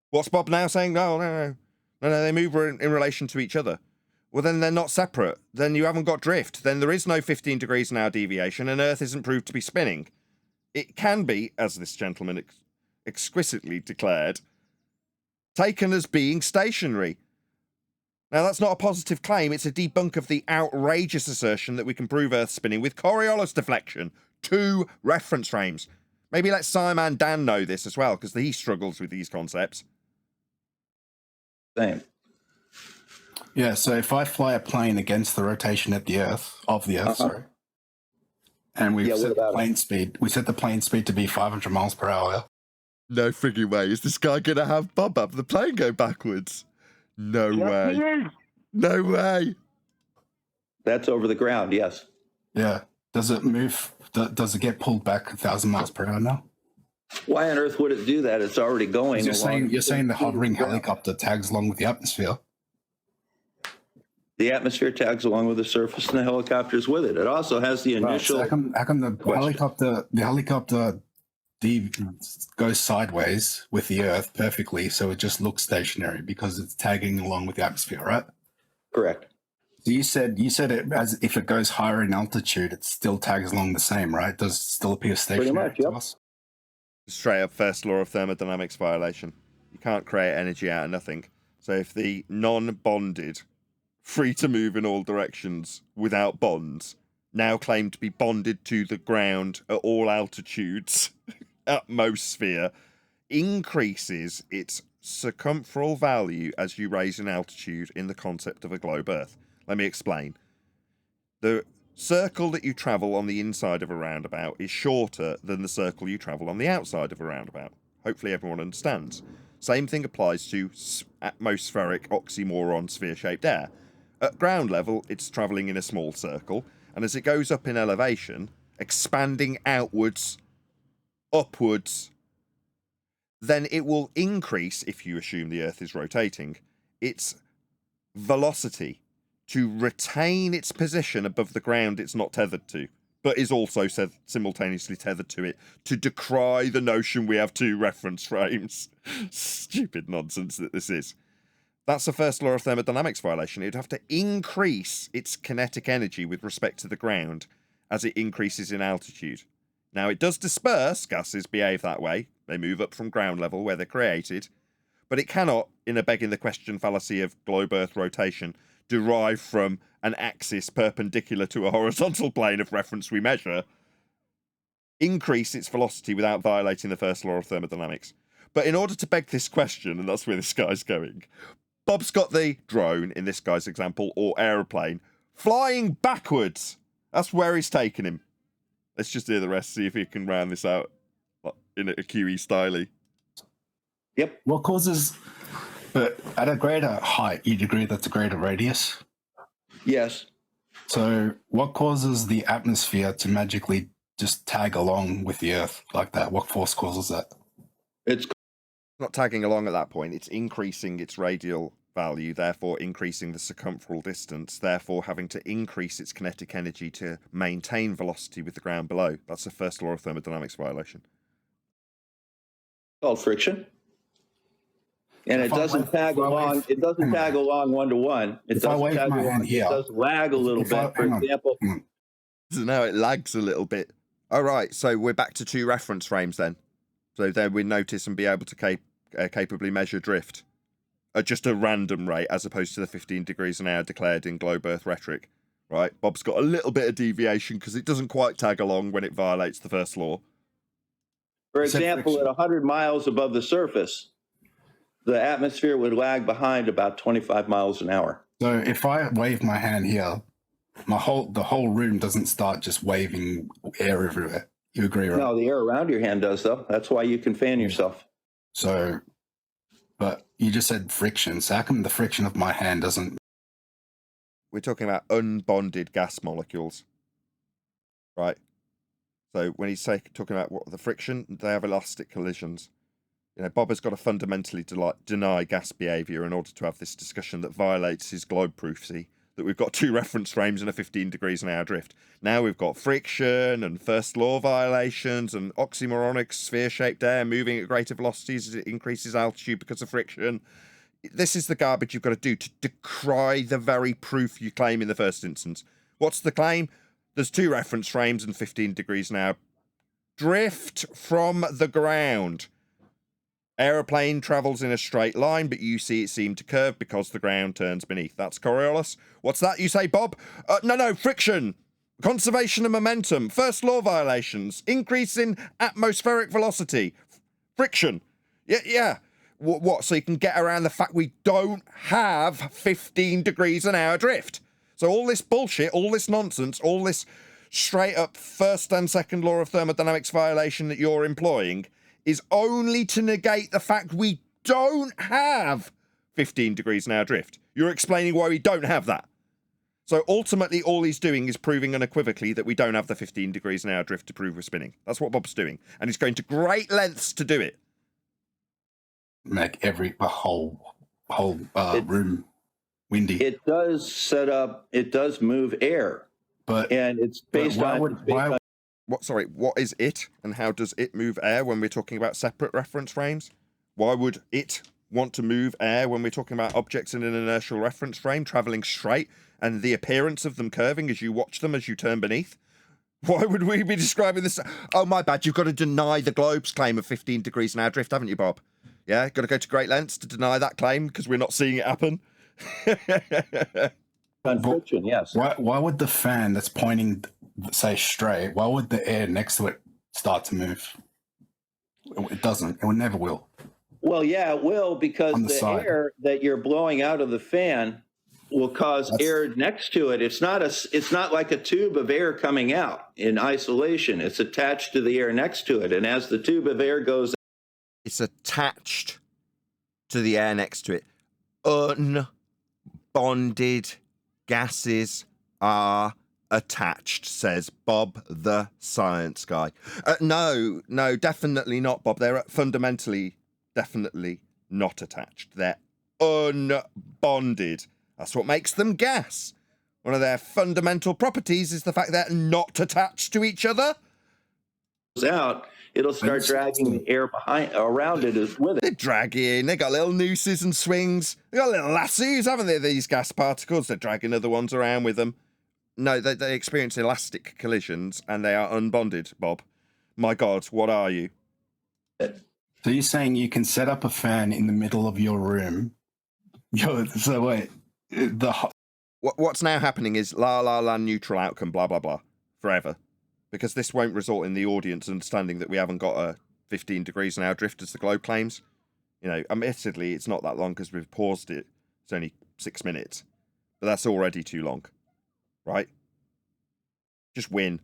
What's Bob now saying? No, they move in relation to each other. Well, then they're not separate. Then you haven't got drift. Then there is no 15 degrees an hour deviation and Earth isn't proved to be spinning. It can be, as this gentleman exquisitely declared, taken as being stationary. Now, that's not a positive claim. It's a debunk of the outrageous assertion that we can prove Earth spinning with Coriolis deflection. 2 reference frames. Maybe let Simon Dan know this as well, because he struggles with these concepts. Same. Yeah, so if I fly a plane against the rotation of the Earth, sorry, and we set the plane speed, to be 500 miles per hour. No frigging way. Is this guy going to have Bob up the plane go backwards? No way. No way. That's over the ground, yes. Yeah. Does it move? Does it get pulled back 1,000 miles per hour now? Why on earth would it do that? It's already going. You're saying the hovering helicopter tags along with the atmosphere. The atmosphere tags along with the surface, and the helicopter's with it. It also has the initial. Right, so how come the helicopter goes sideways with the Earth perfectly, so it just looks stationary because it's tagging along with the atmosphere, right? Correct. So you said it as if it goes higher in altitude, it still tags along the same, right? Does it still appear stationary? Pretty much, yep. To us? Straight up first law of thermodynamics violation. You can't create energy out of nothing. So if the non-bonded, free to move in all directions without bonds, now claim to be bonded to the ground at all altitudes, atmosphere, increases its circumferential value as you raise in altitude in the concept of a globe Earth. Let me explain. The circle that you travel on the inside of a roundabout is shorter than the circle you travel on the outside of a roundabout. Hopefully everyone understands. Same thing applies to atmospheric oxymoron sphere-shaped air. At ground level, it's travelling in a small circle, and as it goes up in elevation, expanding outwards, upwards, then it will increase, if you assume the Earth is rotating, its velocity to retain its position above the ground it's not tethered to, but is also simultaneously tethered to it, to decry the notion we have 2 reference frames. Stupid nonsense that this is. That's the first law of thermodynamics violation. It would have to increase its kinetic energy with respect to the ground as it increases in altitude. Now, it does disperse. Gases behave that way. They move up from ground level where they're created. But it cannot, in a begging the question fallacy of globe Earth rotation, derive from an axis perpendicular to a horizontal plane of reference we measure, increase its velocity without violating the first law of thermodynamics. But in order to beg this question, and that's where this guy's going, Bob's got the drone, in this guy's example, or aeroplane, flying backwards. That's where he's taking him. Let's just hear the rest, see if he can round this out in a QE style. Yep. What causes... But at a greater height, you'd agree that's a greater radius? Yes. So what causes the atmosphere to magically just tag along with the Earth like that? What force causes that? It's not tagging along at that point. It's increasing its radial value, therefore increasing the circumferential distance, therefore having to increase its kinetic energy to maintain velocity with the ground below. That's the first law of thermodynamics violation. called friction. And it doesn't tag along. It doesn't tag along 1-to-1. It doesn't tag along. It does lag a little bit. For example, so now it lags a little bit. All right, so we're back to 2 reference frames then. So then we notice and be able to capably measure drift at just a random rate, as opposed to the 15 degrees an hour declared in globe Earth rhetoric. Right, Bob's got a little bit of deviation because it doesn't quite tag along when it violates the first law. For example, at 100 miles above the surface, the atmosphere would lag behind about 25 miles an hour. So if I wave my hand here, the whole room doesn't start just waving air everywhere. You agree, right? No, the air around your hand does, though. That's why you can fan yourself. So, but you just said friction. So how come the friction of my hand doesn't? We're talking about unbonded gas molecules, right? So when he's talking about what the friction, they have elastic collisions. You know, Bob has got to fundamentally deny gas behaviour in order to have this discussion that violates his globe proofsy, that we've got 2 reference frames and a 15 degrees an hour drift. Now we've got friction and first law violations and oxymoronic sphere-shaped air moving at greater velocities as it increases altitude because of friction. This is the garbage you've got to do to decry the very proof you claim in the first instance. What's the claim? There's 2 reference frames and 15 degrees an hour drift from the ground. Aeroplane travels in a straight line, but you see it seem to curve because the ground turns beneath. That's Coriolis. What's that you say, Bob? No, friction. Conservation of momentum. First law violations. Increase in atmospheric velocity. Friction. Yeah. What? So you can get around the fact we don't have 15 degrees an hour drift. So all this bullshit, all this nonsense, all this straight up first and second law of thermodynamics violation that you're employing is only to negate the fact we don't have 15 degrees an hour drift. You're explaining why we don't have that. So ultimately, all he's doing is proving unequivocally that we don't have the 15 degrees an hour drift to prove we're spinning. That's what Bob's doing. And he's going to great lengths to do it. Make the whole room windy. It does move air. And it's based on... What is it, and how does it move air when we're talking about separate reference frames? Why would it want to move air when we're talking about objects in an inertial reference frame traveling straight and the appearance of them curving as you watch them as you turn beneath? Why would we be describing this? Oh, my bad, you've got to deny the globe's claim of 15 degrees an hour drift, haven't you, Bob? Yeah, got to go to great lengths to deny that claim because we're not seeing it happen. Friction, yes. Why would the fan that's pointing, say, straight, why would the air next to it start to move? It doesn't. It never will. Well, yeah, it will, because the air that you're blowing out of the fan will cause air next to it. It's not like a tube of air coming out in isolation. It's attached to the air next to it. And as the tube of air goes... It's attached to the air next to it. Unbonded gases are attached, says Bob the science guy. No, definitely not, Bob. They're fundamentally, definitely not attached. They're unbonded. That's what makes them gas. One of their fundamental properties is the fact they're not attached to each other. Out, it'll start dragging the air around it with it. They're dragging. They got little nooses and swings. They got little lassos, haven't they? These gas particles. They're dragging other ones around with them. No, they experience elastic collisions and they are unbonded, Bob. My God, what are you? So you're saying you can set up a fan in the middle of your room? So wait, what's now happening is la la la neutral outcome, blah blah blah, forever, because this won't result in the audience understanding that we haven't got a 15 degrees an hour drift as the globe claims. You know, admittedly, it's not that long because we've paused it. It's only 6 minutes, but that's already too long. Right? Just win.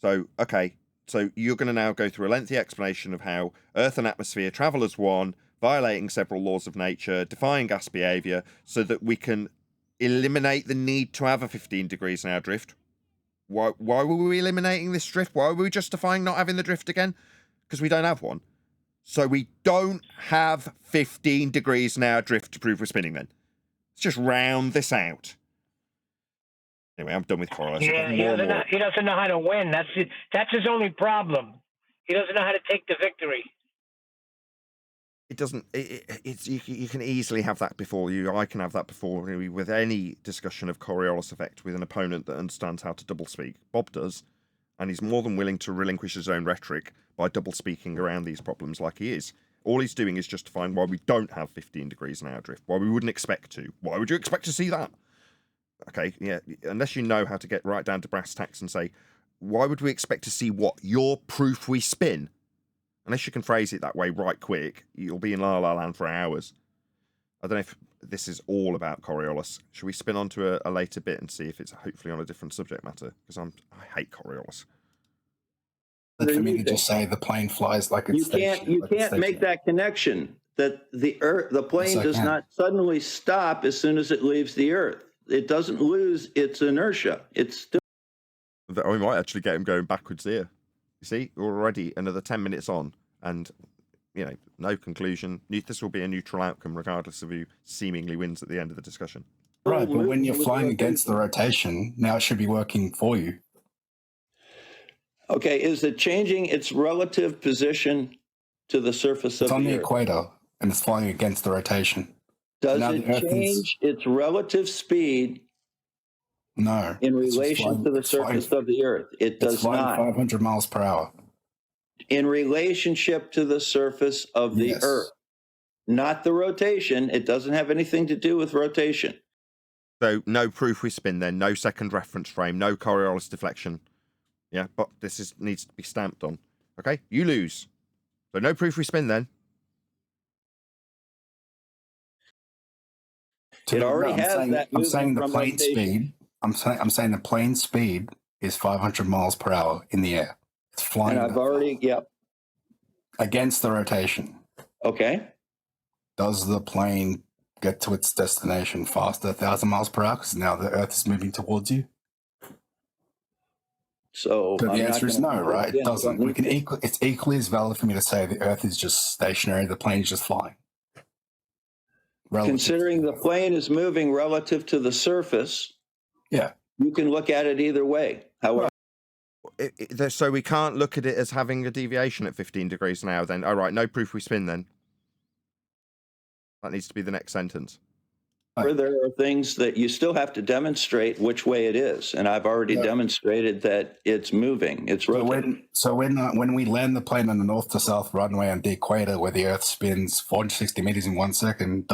So, okay. So you're going to now go through a lengthy explanation of how Earth and atmosphere travel as one, violating several laws of nature, defying gas behavior, so that we can eliminate the need to have a 15 degrees an hour drift. Why were we eliminating this drift? Why were we justifying not having the drift again? Because we don't have one. So we don't have 15 degrees an hour drift to prove we're spinning then. Let's just round this out. Anyway, I'm done with Coriolis. Yeah, he doesn't know how to win. That's his only problem. He doesn't know how to take the victory. It doesn't. You can easily have that before you. I can have that before with any discussion of Coriolis effect with an opponent that understands how to double speak. Bob does, and he's more than willing to relinquish his own rhetoric by double speaking around these problems like he is. All he's doing is justifying why we don't have 15 degrees an hour drift. Why we wouldn't expect to. Why would you expect to see that? Okay, yeah, unless you know how to get right down to brass tacks and say, why would we expect to see what? Your proof we spin? Unless you can phrase it that way right quick, you'll be in La La Land for hours. I don't know if this is all about Coriolis. Should we spin on to a later bit and see if it's hopefully on a different subject matter? Because I hate Coriolis. But for me to just say the plane flies like it's you can't make that connection that the plane does not suddenly stop as soon as it leaves the Earth. It doesn't lose its inertia. It's still... We might actually get him going backwards here. You see, we're already another 10 minutes on, and, you know, no conclusion. This will be a neutral outcome, regardless of who seemingly wins at the end of the discussion. Right, but when you're flying against the rotation, now it should be working for you. Okay, is it changing its relative position to the surface of the Earth? It's on the equator, and it's flying against the rotation. Does it change its relative speed? No. In relation to the surface of the Earth, it does not. 500 miles per hour. in relationship to the surface of the Earth, not the rotation. It doesn't have anything to do with rotation. So no proof we spin then, no second reference frame, no Coriolis deflection. Yeah, but this needs to be stamped on. Okay, you lose. So no proof we spin then. It already has that. I'm saying the plane speed. I'm saying the plane speed is 500 miles per hour in the air. It's flying. And I've already, against the rotation. Okay. Does the plane get to its destination faster, 1,000 miles per hour? Because now the Earth is moving towards you. So the answer is no, right? It doesn't. It's equally as valid for me to say the Earth is just stationary, the plane is just flying. Considering the plane is moving relative to the surface, you can look at it either way. However, so we can't look at it as having a deviation at 15 degrees an hour then. All right, no proof we spin then. That needs to be the next sentence. There are things that you still have to demonstrate which way it is, and I've already demonstrated that it's moving. It's rotating. When we land the plane on the north to south runway on the equator, where the Earth spins 460 meters in 1 second,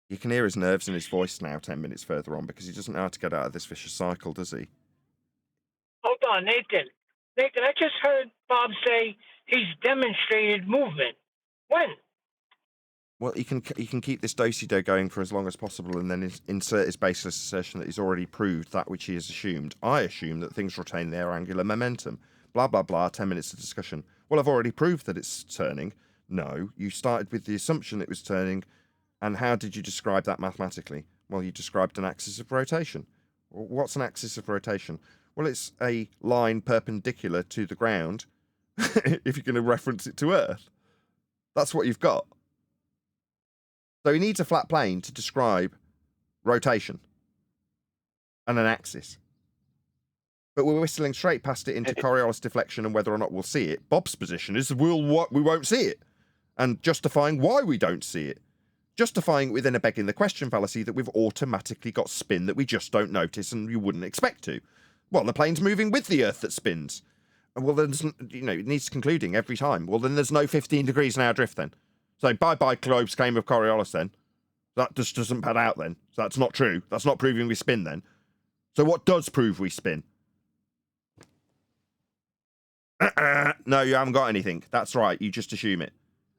you can hear his nerves in his voice now 10 minutes further on because he doesn't know how to get out of this vicious cycle, does he? Hold on, Nathan. Nathan, I just heard Bob say he's demonstrated movement. When? Well, he can keep this do-si-do going for as long as possible and then insert his baseless assertion that he's already proved that which he has assumed. I assume that things retain their angular momentum. Blah, blah, blah, 10 minutes of discussion. Well, I've already proved that it's turning. No, you started with the assumption it was turning. And how did you describe that mathematically? Well, you described an axis of rotation. What's an axis of rotation? Well, it's a line perpendicular to the ground if you're going to reference it to Earth. That's what you've got. So he needs a flat plane to describe rotation and an axis. But we're whistling straight past it into Coriolis deflection and whether or not we'll see it. Bob's position is we won't see it. And justifying why we don't see it. Justifying it within a begging the question fallacy that we've automatically got spin that we just don't notice and you wouldn't expect to. Well, the plane's moving with the Earth that spins. Well, there's, it needs concluding every time. Well, then there's no 15 degrees an hour drift then. So bye-bye globes came of Coriolis then. That just doesn't pad out then. So that's not true. That's not proving we spin then. So what does prove we spin? No, you haven't got anything. That's right. You just assume it.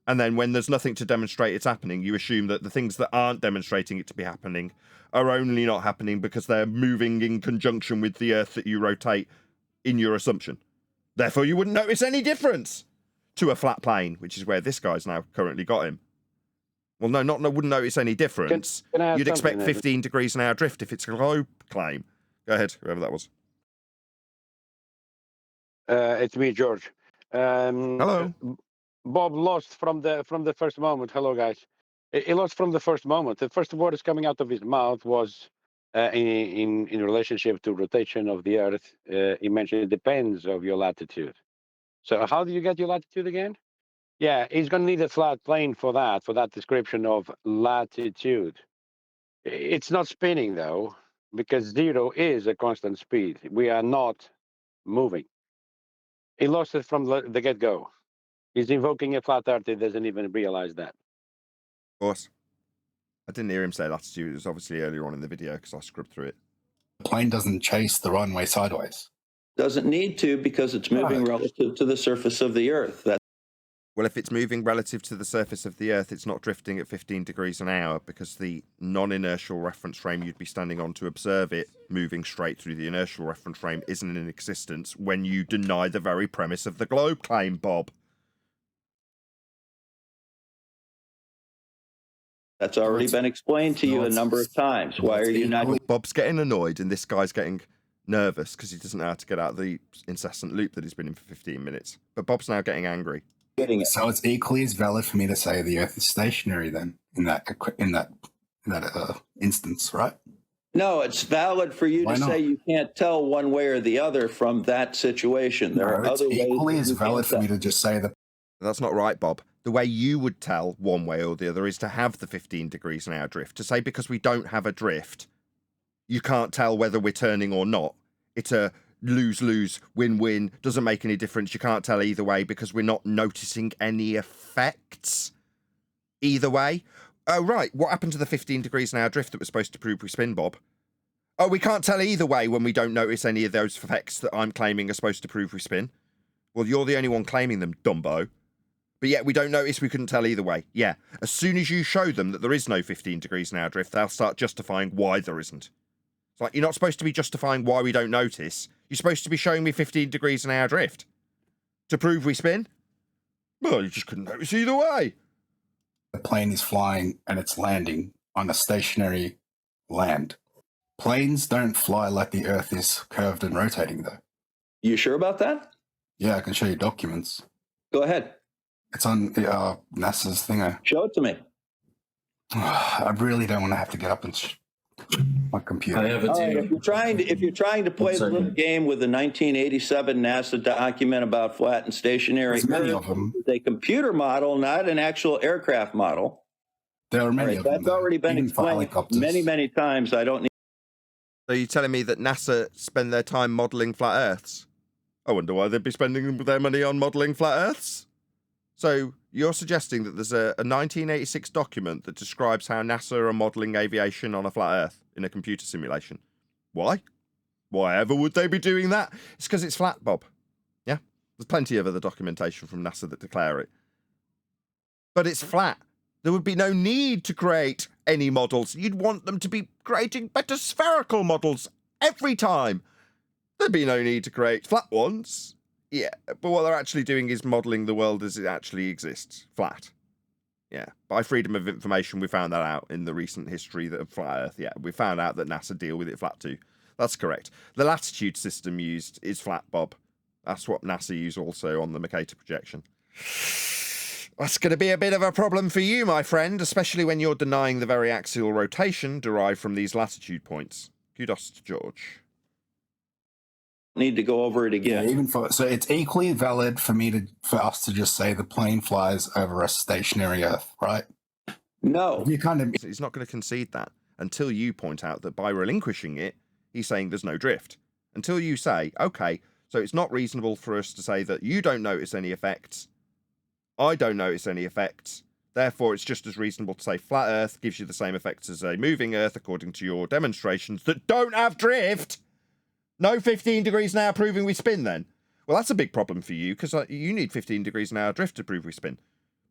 And then when there's nothing to demonstrate it's happening, you assume that the things that aren't demonstrating it to be happening are only not happening because they're moving in conjunction with the Earth that you rotate in your assumption. Therefore, you wouldn't notice any difference to a flat plane, which is where this guy's now currently got him. Well, no, wouldn't notice any difference. You'd expect 15 degrees an hour drift if it's a globe claim. Go ahead, whoever that was. It's me, George. Hello. Bob lost from the first moment. Hello, guys. He lost from the first moment. The first word coming out of his mouth was in relationship to rotation of the Earth. He mentioned it depends of your latitude. So how do you get your latitude again? Yeah, he's going to need a flat plane for that description of latitude. It's not spinning, though, because 0 is a constant speed. We are not moving. He lost it from the get-go. He's invoking a flat Earth. He doesn't even realize that. Of course. I didn't hear him say latitude. It was obviously earlier on in the video because I scrubbed through it. The plane doesn't chase the runway sideways. Doesn't need to because it's moving relative to the surface of the Earth. Well, if it's moving relative to the surface of the Earth, it's not drifting at 15 degrees an hour because the non-inertial reference frame you'd be standing on to observe it moving straight through the inertial reference frame isn't in existence when you deny the very premise of the globe claim, Bob. That's already been explained to you a number of times. Why are you not? Bob's getting annoyed and this guy's getting nervous because he doesn't know how to get out of the incessant loop that he's been in for 15 minutes. But Bob's now getting angry. So it's equally as valid for me to say the Earth is stationary then in that instance, right? No, it's valid for you to say you can't tell one way or the other from that situation. There are other ways. Equally as valid for me to just say that. That's not right, Bob. The way you would tell one way or the other is to have the 15 degrees an hour drift. To say because we don't have a drift, you can't tell whether we're turning or not. It's a lose-lose, win-win, doesn't make any difference. You can't tell either way because we're not noticing any effects either way. Oh, right. What happened to the 15 degrees an hour drift that was supposed to prove we spin, Bob? Oh, we can't tell either way when we don't notice any of those effects that I'm claiming are supposed to prove we spin. Well, you're the only one claiming them, Dumbo. But yet we don't notice we couldn't tell either way. Yeah. As soon as you show them that there is no 15 degrees an hour drift, they'll start justifying why there isn't. It's like, you're not supposed to be justifying why we don't notice. You're supposed to be showing me 15 degrees an hour drift. To prove we spin? Well, you just couldn't notice either way. The plane is flying and it's landing on a stationary land. Planes don't fly like the Earth is curved and rotating, though. You sure about that? Yeah, I can show you documents. Go ahead. It's on NASA's thing. Show it to me. I really don't want to have to get up and my computer. I have it too. If you're trying to play the little game with the 1987 NASA document about flat and stationary Earth, many of them. it's a computer model, not an actual aircraft model. There are many of them. That's already been explained many times. I don't need. So you're telling me that NASA spend their time modelling flat Earths? I wonder why they'd be spending their money on modelling flat Earths. So you're suggesting that there's a 1986 document that describes how NASA are modelling aviation on a flat Earth in a computer simulation. Why? Why ever would they be doing that? It's because it's flat, Bob. Yeah? There's plenty of other documentation from NASA that declare it. But it's flat. There would be no need to create any models. You'd want them to be creating better spherical models every time. There'd be no need to create flat ones. Yeah, but what they're actually doing is modelling the world as it actually exists. Flat. Yeah. By freedom of information, we found that out in the recent history of flat Earth. Yeah, we found out that NASA deal with it flat too. That's correct. The latitude system used is flat, Bob. That's what NASA use also on the Mercator projection. That's going to be a bit of a problem for you, my friend, especially when you're denying the very axial rotation derived from these latitude points. Kudos to George. Need to go over it again. Yeah, so it's equally valid for us to just say the plane flies over a stationary Earth, right? No. He's not going to concede that until you point out that by relinquishing it, he's saying there's no drift. Until you say, okay, so it's not reasonable for us to say that you don't notice any effects, I don't notice any effects, therefore it's just as reasonable to say flat Earth gives you the same effects as a moving Earth according to your demonstrations that don't have drift. No 15 degrees an hour proving we spin then. Well, that's a big problem for you because you need 15 degrees an hour drift to prove we spin.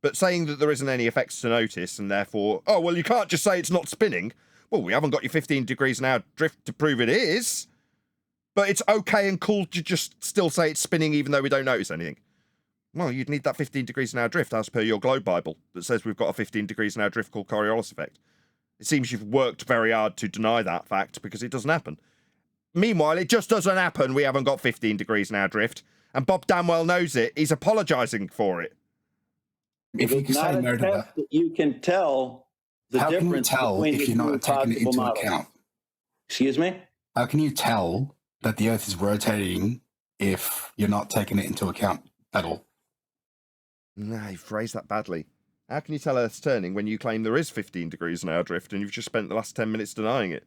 But saying that there isn't any effects to notice and therefore, oh, well, you can't just say it's not spinning. Well, we haven't got your 15 degrees an hour drift to prove it is. But it's okay and cool to just still say it's spinning even though we don't notice anything. Well, you'd need that 15 degrees an hour drift as per your Globe Bible that says we've got a 15 degrees an hour drift called Coriolis effect. It seems you've worked very hard to deny that fact because it doesn't happen. Meanwhile, it just doesn't happen. We haven't got 15 degrees an hour drift. And Bob damn well knows it. He's apologising for it. If you can say no to that, you can tell the how difference can you tell if you're not taking it into account? Excuse me? How can you tell that the Earth is rotating if you're not taking it into account at all? No, you phrased that badly. How can you tell Earth's turning when you claim there is 15 degrees an hour drift and you've just spent the last 10 minutes denying it?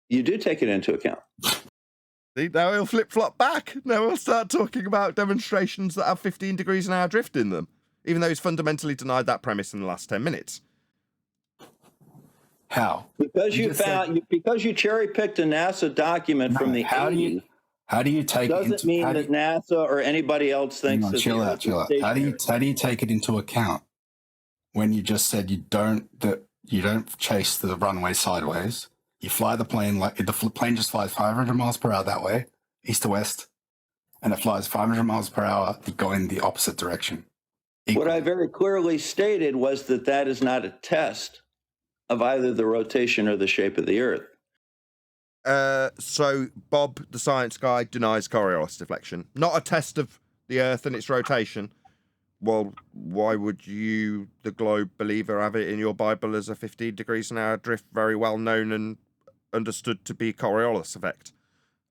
You do take it into account. See, now he'll flip-flop back. Now we'll start talking about demonstrations that have 15 degrees an hour drift in them, even though he's fundamentally denied that premise in the last 10 minutes. How? Because because you cherry-picked a NASA document from the 80s. How do you take doesn't it into, mean that NASA or anybody else thinks that chill out. How do you take it into account when you just said you don't chase the runway sideways? You fly the plane like the plane just flies 500 miles per hour that way, east to west, and it flies 500 miles per hour going the opposite direction. What I very clearly stated was that that is not a test of either the rotation or the shape of the Earth. So Bob, the science guy, denies Coriolis deflection. Not a test of the Earth and its rotation. Well, why would you, the Globe believer, have it in your Bible as a 15 degrees an hour drift, very well known and understood to be Coriolis effect?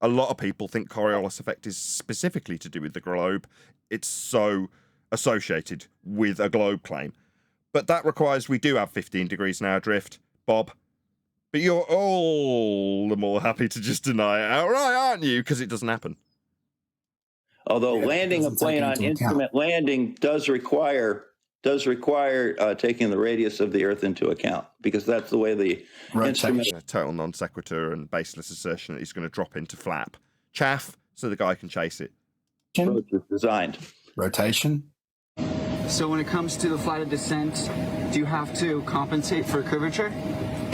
A lot of people think Coriolis effect is specifically to do with the Globe. It's so associated with a Globe claim. But that requires we do have 15 degrees an hour drift, Bob. But you're all the more happy to just deny it outright, aren't you? Because it doesn't happen. Although Yeah, landing a doesn't take plane it on into account. instrument landing does require taking the radius of the Earth into account, because that's the way the instrument. A total non sequitur and baseless assertion that he's going to drop into flap. Chaff, so the guy can chase it. approach is designed. Rotation. So when it comes to the flight of descent, do you have to compensate for curvature?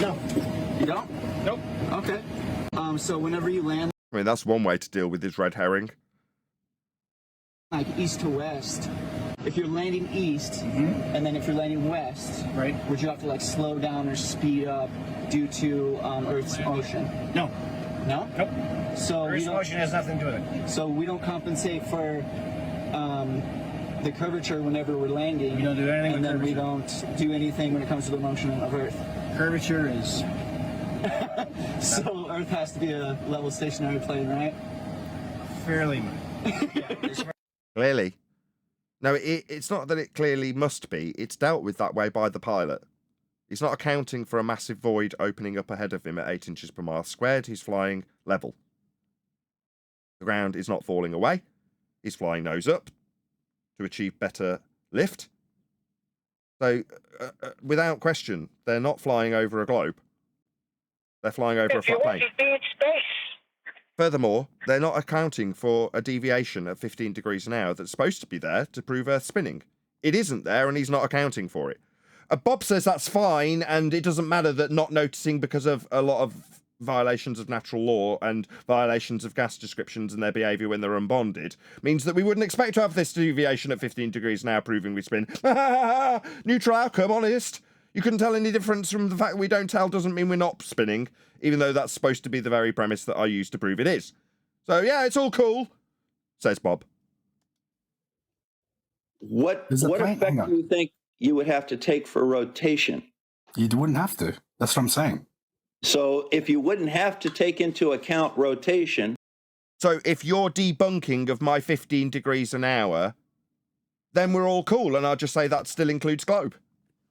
No. You don't? Nope. Okay. So whenever you land I mean, that's one way to deal with his red herring. like east to west, if you're landing east, and then if you're landing west, Right. would you have to like slow down or speed up due to Earth's motion? No. No? Nope. So we Earth's don't. motion has nothing to do with it. So we don't compensate for the curvature whenever we're landing. We don't do anything and with then we curvature. don't do anything when it comes to the motion of Earth. Curvature is So Earth has to be a level stationary plane, right? fairly. Clearly. No, it's not that it clearly must be. It's dealt with that way by the pilot. He's not accounting for a massive void opening up ahead of him at 8 inches per mile squared. He's flying level. The ground is not falling away. He's flying nose up to achieve better lift. So, without question, they're not flying over a globe. They're flying over a If you flat want plane. to be in space. Furthermore, they're not accounting for a deviation at 15 degrees an hour that's supposed to be there to prove Earth spinning. It isn't there, and he's not accounting for it. Bob says that's fine, and it doesn't matter that not noticing because of a lot of violations of natural law and violations of gas descriptions and their behaviour when they're unbonded means that we wouldn't expect to have this deviation at 15 degrees an hour proving we spin. Neutral outcome, honest. You couldn't tell any difference from the fact that we don't tell doesn't mean we're not spinning, even though that's supposed to be the very premise that I use to prove it is. So, yeah, it's all cool, says Bob. What There's a plane- effect hang on. do you think you would have to take for rotation? You wouldn't have to. That's what I'm saying. So if you wouldn't have to take into account rotation, So if you're debunking of my 15 degrees an hour, then we're all cool, and I'll just say that still includes globe.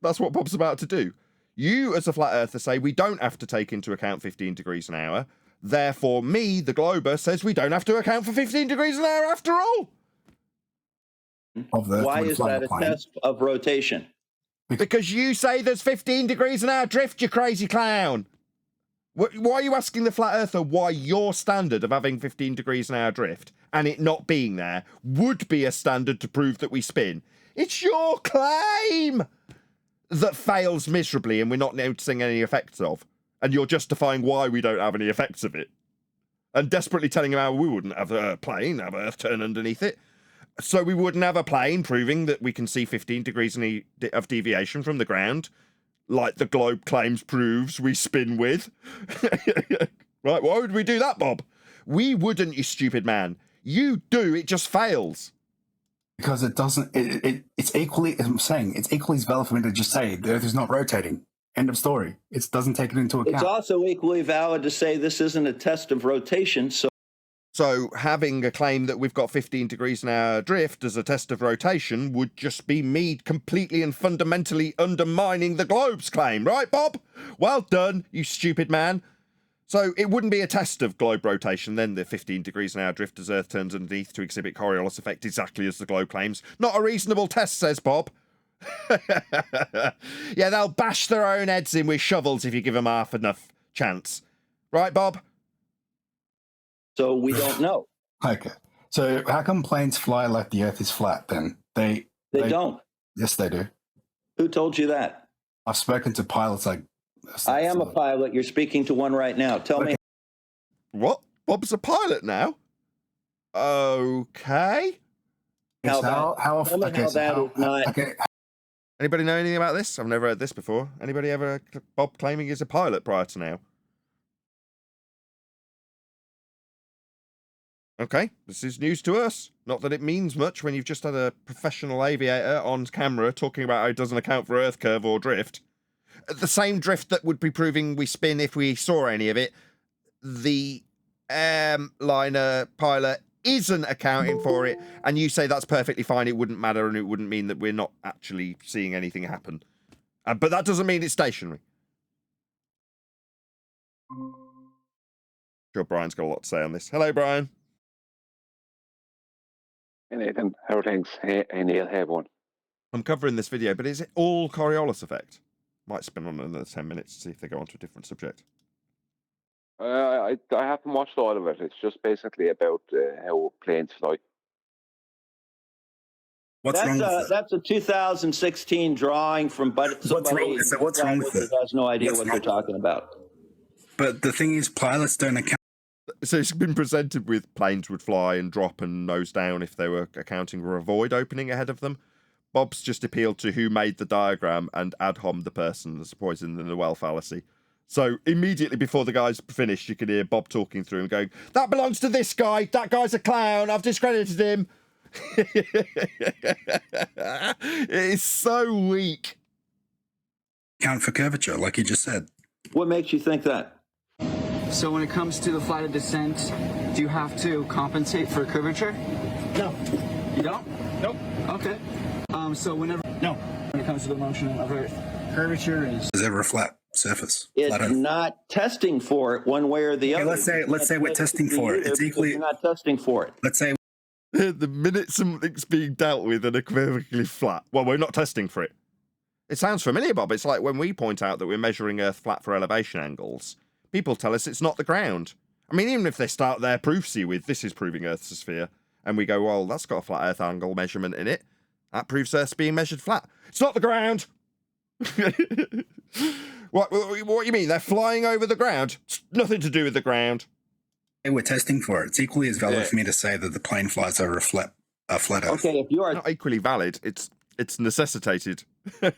That's what Bob's about to do. You, as a flat earther, say we don't have to take into account 15 degrees an hour. Therefore, me, the glober, says we don't have to account for 15 degrees an hour after all. Of the why when is flying that a plane. test of rotation? Because you say there's 15 degrees an hour drift, you crazy clown. Why are you asking the flat earther why your standard of having 15 degrees an hour drift and it not being there would be a standard to prove that we spin? It's your claim that fails miserably and we're not noticing any effects of. And you're justifying why we don't have any effects of it. And desperately telling him how we wouldn't have a plane, have Earth turn underneath it. So we wouldn't have a plane proving that we can see 15 degrees of deviation from the ground, like the globe claims proves we spin with. Right, why would we do that, Bob? We wouldn't, you stupid man. You do, it just fails. Because it doesn't. It's equally. As I'm saying, it's equally as valid for me to just say the Earth is not rotating. End of story. It doesn't take it into account. It's also equally valid to say this isn't a test of rotation. So having a claim that we've got 15 degrees an hour drift as a test of rotation would just be me completely and fundamentally undermining the globe's claim, right, Bob? Well done, you stupid man. So it wouldn't be a test of globe rotation then, the 15 degrees an hour drift as Earth turns underneath to exhibit Coriolis effect exactly as the globe claims. Not a reasonable test, says Bob. Yeah, they'll bash their own heads in with shovels if you give them half enough chance. Right, Bob? So we don't know. Okay. So how come planes fly like the Earth is flat then? They don't. Yes, they do. Who told you that? I've spoken to pilots like... I am a pilot. You're speaking to one right now. Tell me. What? Bob's a pilot now? Okay. Yes, How that is not... Okay. Anybody know anything about this? I've never heard this before. Anybody ever Bob claiming he's a pilot prior to now? Okay, this is news to us. Not that it means much when you've just had a professional aviator on camera talking about how it doesn't account for earth curve or drift. The same drift that would be proving we spin if we saw any of it. The liner pilot isn't accounting for it, and you say that's perfectly fine, it wouldn't matter, and it wouldn't mean that we're not actually seeing anything happen. But that doesn't mean it's stationary. Sure, Brian's got a lot to say on this. Hello, Brian. Hey Nathan, how are things? Hey Neil, hey everyone. I'm covering this video, but is it all Coriolis effect? Might spin on another 10 minutes to see if they go on to a different subject. I haven't watched all of it. It's just basically about how planes fly. What's wrong with that? That's a 2016 drawing from somebody what's wrong with it? who has no idea What's what they're talking about. But the thing is, pilots don't account. So it's been presented with planes would fly and drop and nose down if they were accounting for a void opening ahead of them. Bob's just appealed to who made the diagram and ad hom the person as poison in the well fallacy. So immediately before the guy's finished, you can hear Bob talking through and going, "That belongs to this guy. That guy's a clown. I've discredited him." It's so weak. Count for curvature, like you just said. What makes you think that? So when it comes to the flight of descent, do you have to compensate for curvature? No. You don't? Nope. Okay. So when it comes to the motion of Earth, curvature is ever a flat surface. It's not testing for it one way or the other. Let's say we're testing for it. It's equally. You're not testing for it. Let's say the minute something's being dealt with unequivocally flat, well, we're not testing for it. It sounds familiar, Bob. It's like when we point out that we're measuring Earth flat for elevation angles, people tell us it's not the ground. I mean, even if they start their proofsy with "this is proving Earth's a sphere," and we go, "Well, that's got a flat Earth angle measurement in it. That proves Earth's being measured flat. It's not the ground." What do you mean? They're flying over the ground? It's nothing to do with the ground. we're testing for it. It's equally as valid for me to say that the plane flies over a flat Earth. Okay, if you are not equally valid, it's necessitated. I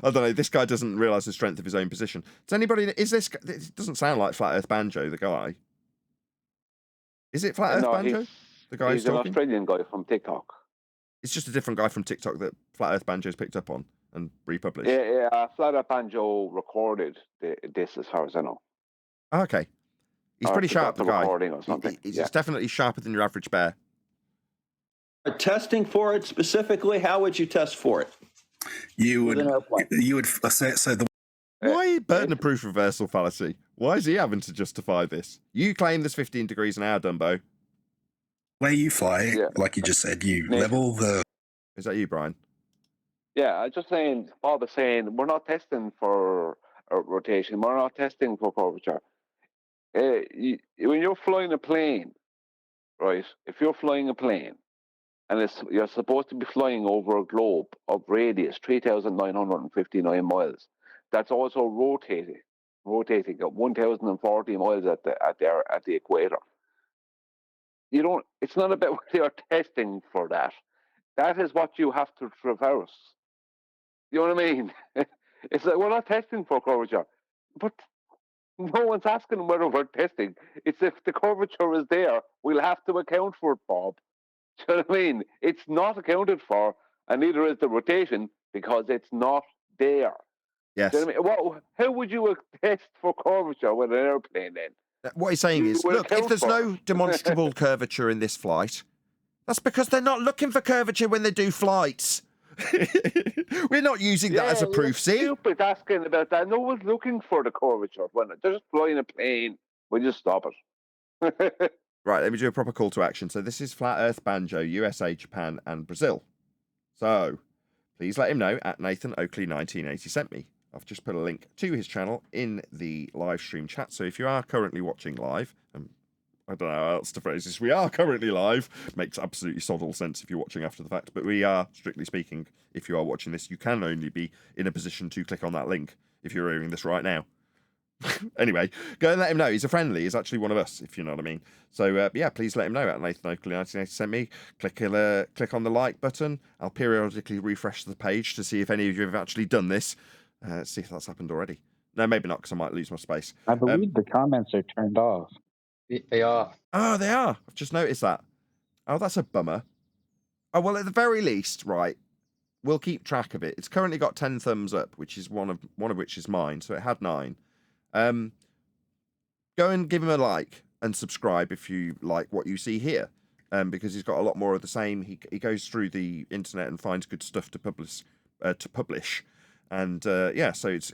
don't know. This guy doesn't realise the strength of his own position. Does anybody? Is this? It doesn't sound like Flat Earth Banjo, the guy. Is it Flat Earth Banjo? The guy he's who's talking? an Australian guy from TikTok. It's just a different guy from TikTok that Flat Earth Banjo's picked up on and republished. Yeah, Flat Earth Banjo recorded this, as far as I know. Okay. He's pretty sharp, the guy. Or something. He's definitely sharper than your average bear. testing for it specifically, how would you test for it? You would say the. Why burden of proof reversal fallacy? Why is he having to justify this? You claim there's 15 degrees an hour, Dumbo. Where you fly, like you just said, you level the. Is that you, Brian? Yeah, I'm just saying, Bob is saying, we're not testing for rotation, we're not testing for curvature. When you're flying a plane, right, if you're flying a plane, and you're supposed to be flying over a globe of radius 3,959 miles, that's also rotating at 1,040 miles at the equator. You don't. It's not about whether you're testing for that. That is what you have to traverse. You know what I mean? It's like we're not testing for curvature, but no one's asking whether we're testing. It's if the curvature is there, we'll have to account for it, Bob. Do you know what I mean? It's not accounted for, and neither is the rotation because it's not there. Yes. Do you know what I mean? How would you test for curvature with an airplane then? What he's saying is, look, if there's no demonstrable curvature in this flight, that's because they're not looking for curvature when they do flights. We're not using that as a proof, see? Stupid asking about that. No one's looking for the curvature. When they're just flying a plane, we just stop it. Right, let me do a proper call to action. So this is Flat Earth Banjo, USA, Japan, and Brazil. So please let him know at Nathan Oakley 1980 sent me. I've just put a link to his channel in the live stream chat. So if you are currently watching live, I don't know how else to phrase this, we are currently live. Makes absolutely sod all sense if you're watching after the fact. But we are, strictly speaking, if you are watching this, you can only be in a position to click on that link if you're hearing this right now. Anyway, go and let him know. He's a friendly. He's actually one of us, if you know what I mean. So, yeah, please let him know at Nathan Oakley 1980 sent me. Click on the like button. I'll periodically refresh the page to see if any of you have actually done this. See if that's happened already. No, maybe not, because I might lose my space. I believe the comments are turned off. They are. Oh, they are. I've just noticed that. Oh, that's a bummer. Oh, well, at the very least, right, we'll keep track of it. It's currently got 10 thumbs up, which is one of which is mine, so it had 9. Go and give him a like and subscribe if you like what you see here, because he's got a lot more of the same. He goes through the internet and finds good stuff to publish. And yeah, so it's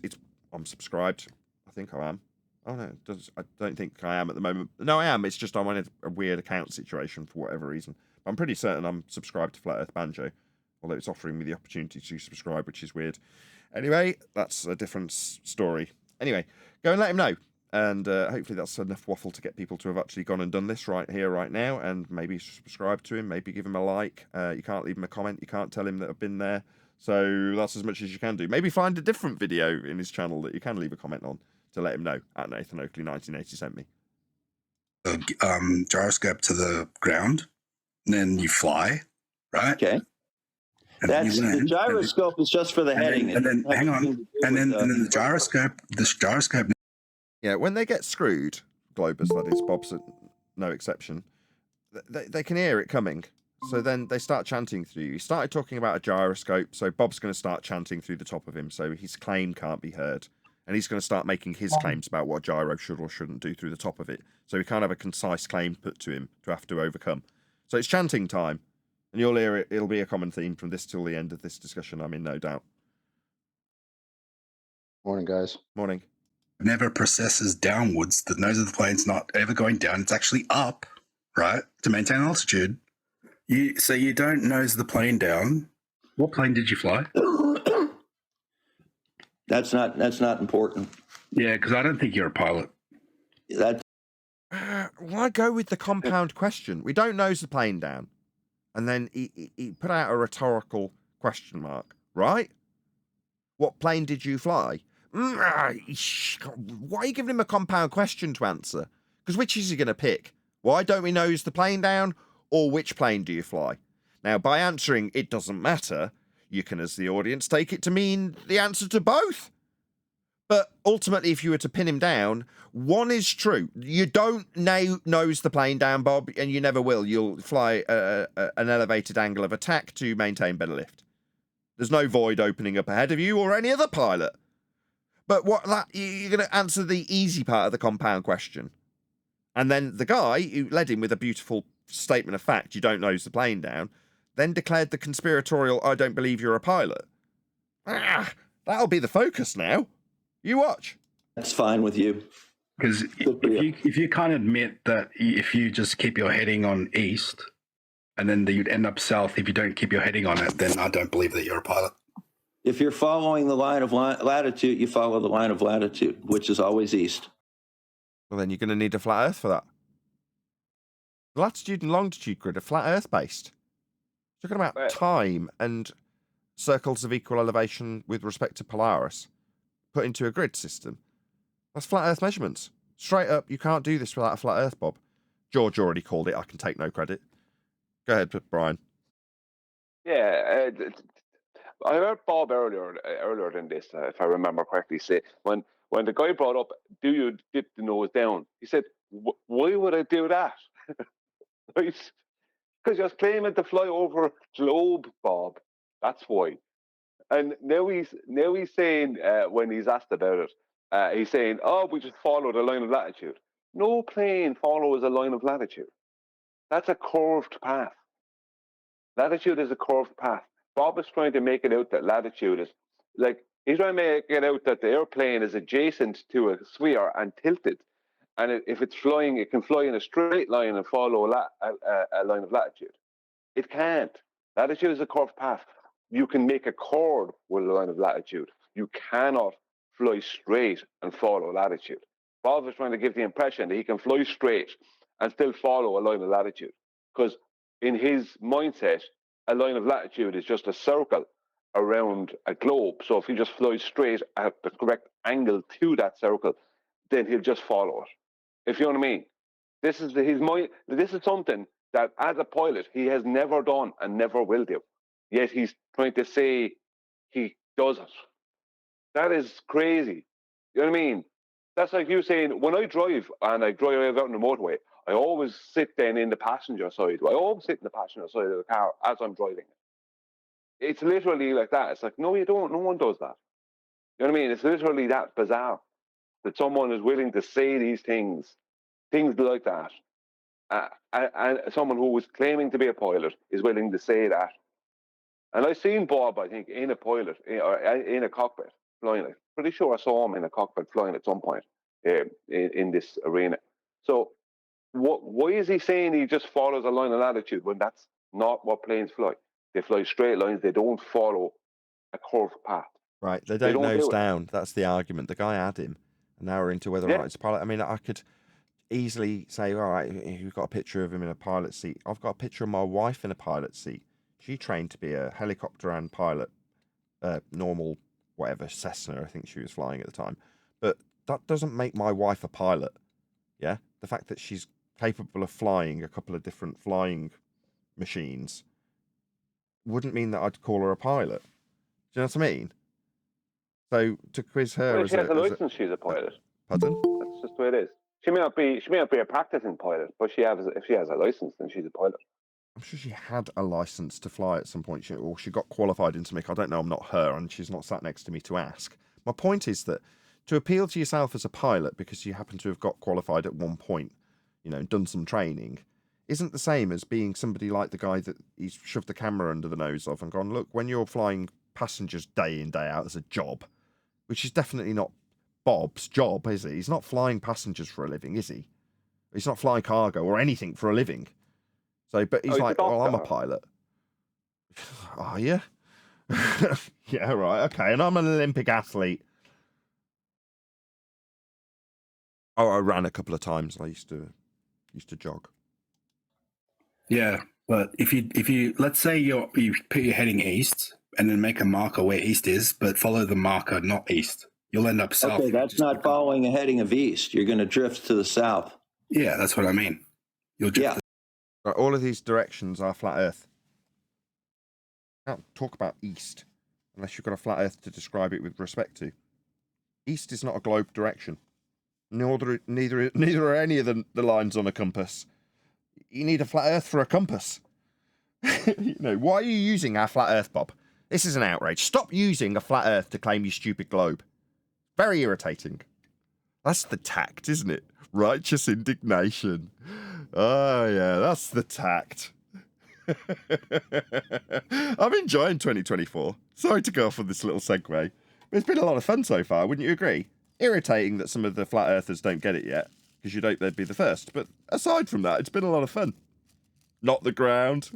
I'm subscribed. I think I am. Oh no, I don't think I am at the moment. No, I am. It's just I'm in a weird account situation for whatever reason. But I'm pretty certain I'm subscribed to Flat Earth Banjo, although it's offering me the opportunity to subscribe, which is weird. Anyway, that's a different story. Anyway, go and let him know. And hopefully that's enough waffle to get people to have actually gone and done this right here, right now, and maybe subscribe to him, maybe give him a like. You can't leave him a comment. You can't tell him that I've been there. So that's as much as you can do. Maybe find a different video in his channel that you can leave a comment on to let him know. At Nathan Oakley 1980 sent me. Gyroscope to the ground, and then you fly, right? Okay. And That's you land, the gyroscope is just for the heading. And then hang on, and then the gyroscope. This gyroscope. Yeah, when they get screwed, Globus, that is, Bob's no exception. They can hear it coming. So then they start chanting through you. He started talking about a gyroscope, so Bob's going to start chanting through the top of him, so his claim can't be heard. And he's going to start making his claims about what gyro should or shouldn't do through the top of it. So he can't have a concise claim put to him to have to overcome. So it's chanting time. And you'll hear it. It'll be a common theme from this till the end of this discussion, I'm in no doubt. Morning, guys. Morning. Never processes downwards. The nose of the plane's not ever going down. It's actually up, right, to maintain altitude. So you don't nose the plane down. What plane did you fly? That's not important. Yeah, because I don't think you're a pilot. Why go with the compound question? We don't nose the plane down. And then he put out a rhetorical question mark, right? What plane did you fly? Why are you giving him a compound question to answer? Because which is he going to pick? Why don't we nose the plane down? Or which plane do you fly? Now, by answering it doesn't matter, you can, as the audience, take it to mean the answer to both. But ultimately, if you were to pin him down, one is true. You don't nose the plane down, Bob, and you never will. You'll fly an elevated angle of attack to maintain better lift. There's no void opening up ahead of you or any other pilot. But you're going to answer the easy part of the compound question. And then the guy who led him with a beautiful statement of fact, you don't nose the plane down, then declared the conspiratorial, I don't believe you're a pilot. That'll be the focus now. You watch. That's fine with you. Because if you can't admit that if you just keep your heading on east, and then you'd end up south if you don't keep your heading on it, then I don't believe that you're a pilot. If you're following the line of latitude, you follow the line of latitude, which is always east. Well, then you're going to need a flat Earth for that. The latitude and longitude grid are flat Earth based. Talking about time and circles of equal elevation with respect to Polaris put into a grid system. That's flat Earth measurements. Straight up, you can't do this without a flat Earth, Bob. George already called it. I can take no credit. Go ahead, Brian. Yeah, I heard Bob earlier than this, if I remember correctly, say when the guy brought up, do you dip the nose down? He said, why would I do that? Right? Because you're claiming to fly over a globe, Bob. That's why. And now he's saying, when he's asked about it, he's saying, oh, we just follow the line of latitude. No plane follows a line of latitude. That's a curved path. Latitude is a curved path. Bob is trying to make it out that latitude is, like, he's trying to make it out that the airplane is adjacent to a sphere and tilted. And if it's flying, it can fly in a straight line and follow a line of latitude. It can't. Latitude is a curved path. You can make a chord with a line of latitude. You cannot fly straight and follow latitude. Bob is trying to give the impression that he can fly straight and still follow a line of latitude. Because in his mindset, a line of latitude is just a circle around a globe. So if he just flies straight at the correct angle to that circle, then he'll just follow it. If you know what I mean. This is his mind. This is something that as a pilot, he has never done and never will do. Yet he's trying to say he does it. That is crazy. You know what I mean? That's like you saying, when I drive and I drive out on the motorway, I always sit then in the passenger side. I always sit in the passenger side of the car as I'm driving it. It's literally like that. It's like, no, you don't. No one does that. You know what I mean? It's literally that bizarre that someone is willing to say these things like that. And someone who was claiming to be a pilot is willing to say that. And I've seen Bob, I think, in a pilot, or in a cockpit flying it. Pretty sure I saw him in a cockpit flying at some point. in this arena. So why is he saying he just follows a line of latitude when that's not what planes fly? They fly straight lines. They don't follow a curved path. Right, they don't nose do it. down. That's the argument. The guy had him, and now we're into whether or Yeah. not it's a pilot. I mean, I could easily say, all right, you've got a picture of him in a pilot seat. I've got a picture of my wife in a pilot seat. She trained to be a helicopter and pilot, normal, whatever, Cessna, I think she was flying at the time. But that doesn't make my wife a pilot. Yeah, the fact that she's capable of flying a couple of different flying machines wouldn't mean that I'd call her a pilot. Do you know what I mean? So to quiz her, Well, as she has a as license. She's a pilot. Pardon? That's just the way it is. She may not be a practicing pilot, but if she has a license, then she's a pilot. I'm sure she had a license to fly at some point, or she got qualified into make. I don't know. I'm not her, and she's not sat next to me to ask. My point is that to appeal to yourself as a pilot because you happen to have got qualified at one point, done some training, isn't the same as being somebody like the guy that he's shoved the camera under the nose of and gone, look, when you're flying passengers day in, day out as a job, which is definitely not Bob's job, is he? He's not flying passengers for a living, is he? He's not flying cargo or anything for a living. So, but he's like, well, I'm a pilot. Are you? Yeah, right, okay. And I'm an Olympic athlete. Oh, I ran a couple of times. I used to jog. Yeah, but if you let's say you put your heading east and then make a marker where east is, but follow the marker not east, you'll end up south. Okay, that's not following a heading of east. You're going to drift to the south. Yeah, that's what I mean. You'll drift. Right, all of these directions are flat Earth. You can't talk about east unless you've got a flat Earth to describe it with respect to. East is not a globe direction. Neither are any of the lines on a compass. You need a flat Earth for a compass. Why are you using our flat Earth, Bob? This is an outrage. Stop using a flat Earth to claim your stupid globe. Very irritating. That's the tact, isn't it? Righteous indignation. Oh, yeah, that's the tact. I'm enjoying 2024. Sorry to go off on this little segue, but it's been a lot of fun so far, wouldn't you agree? Irritating that some of the flat earthers don't get it yet, because you'd hope they'd be the first. But aside from that, it's been a lot of fun. Not the ground.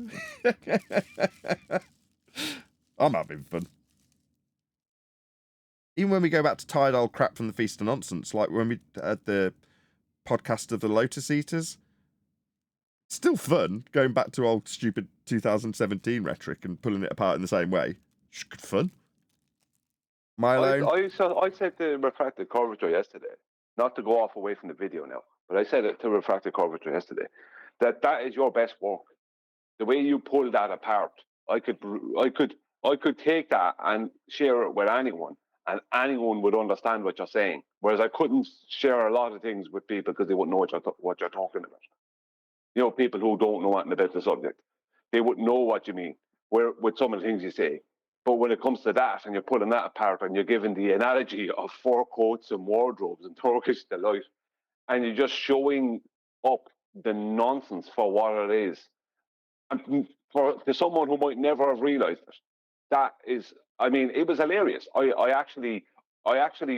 I'm having fun. Even when we go back to tired old crap from the Feast of Nonsense, like when we had the podcast of the Lotus Eaters, still fun going back to old stupid 2017 rhetoric and pulling it apart in the same way. Just good fun. Milo? I said to refracted curvature yesterday, not to go off away from the video now, but I said it to refracted curvature yesterday, that is your best work. The way you pull that apart, I could take that and share it with anyone, and anyone would understand what you're saying. Whereas I couldn't share a lot of things with people because they wouldn't know what you're talking about. People who don't know anything about the subject, they wouldn't know what you mean with some of the things you say. But when it comes to that, and you're pulling that apart, and you're giving the analogy of fur coats and wardrobes and Turkish delight, and you're just showing up the nonsense for what it is, and to someone who might never have realised it, that is, it was hilarious. I actually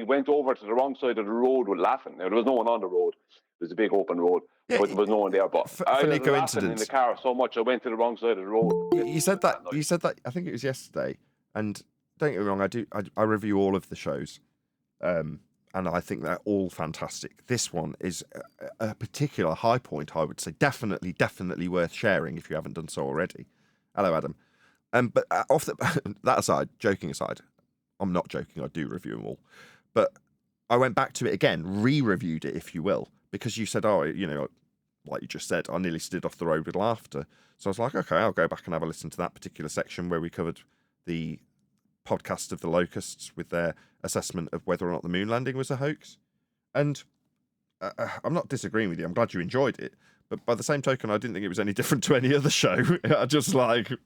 went over to the wrong side of the road with laughing. Now, there was no one on the road. It was a big open road, but there was no one there. But I was laughing in the car so much I went to the wrong side of the road. You said that. You said that. I think it was yesterday. And don't get me wrong, I review all of the shows, and I think they're all fantastic. This one is a particular high point, I would say. Definitely worth sharing if you haven't done so already. Hello, Adam. But off that aside, joking aside, I'm not joking. I do review them all, but I went back to it again, re-reviewed it, if you will, because you said, like you just said, I nearly slid off the road with laughter. So I was like, okay, I'll go back and have a listen to that particular section where we covered the podcast of the Locusts with their assessment of whether or not the moon landing was a hoax. And I'm not disagreeing with you. I'm glad you enjoyed it. But by the same token, I didn't think it was any different to any other show. I just okay,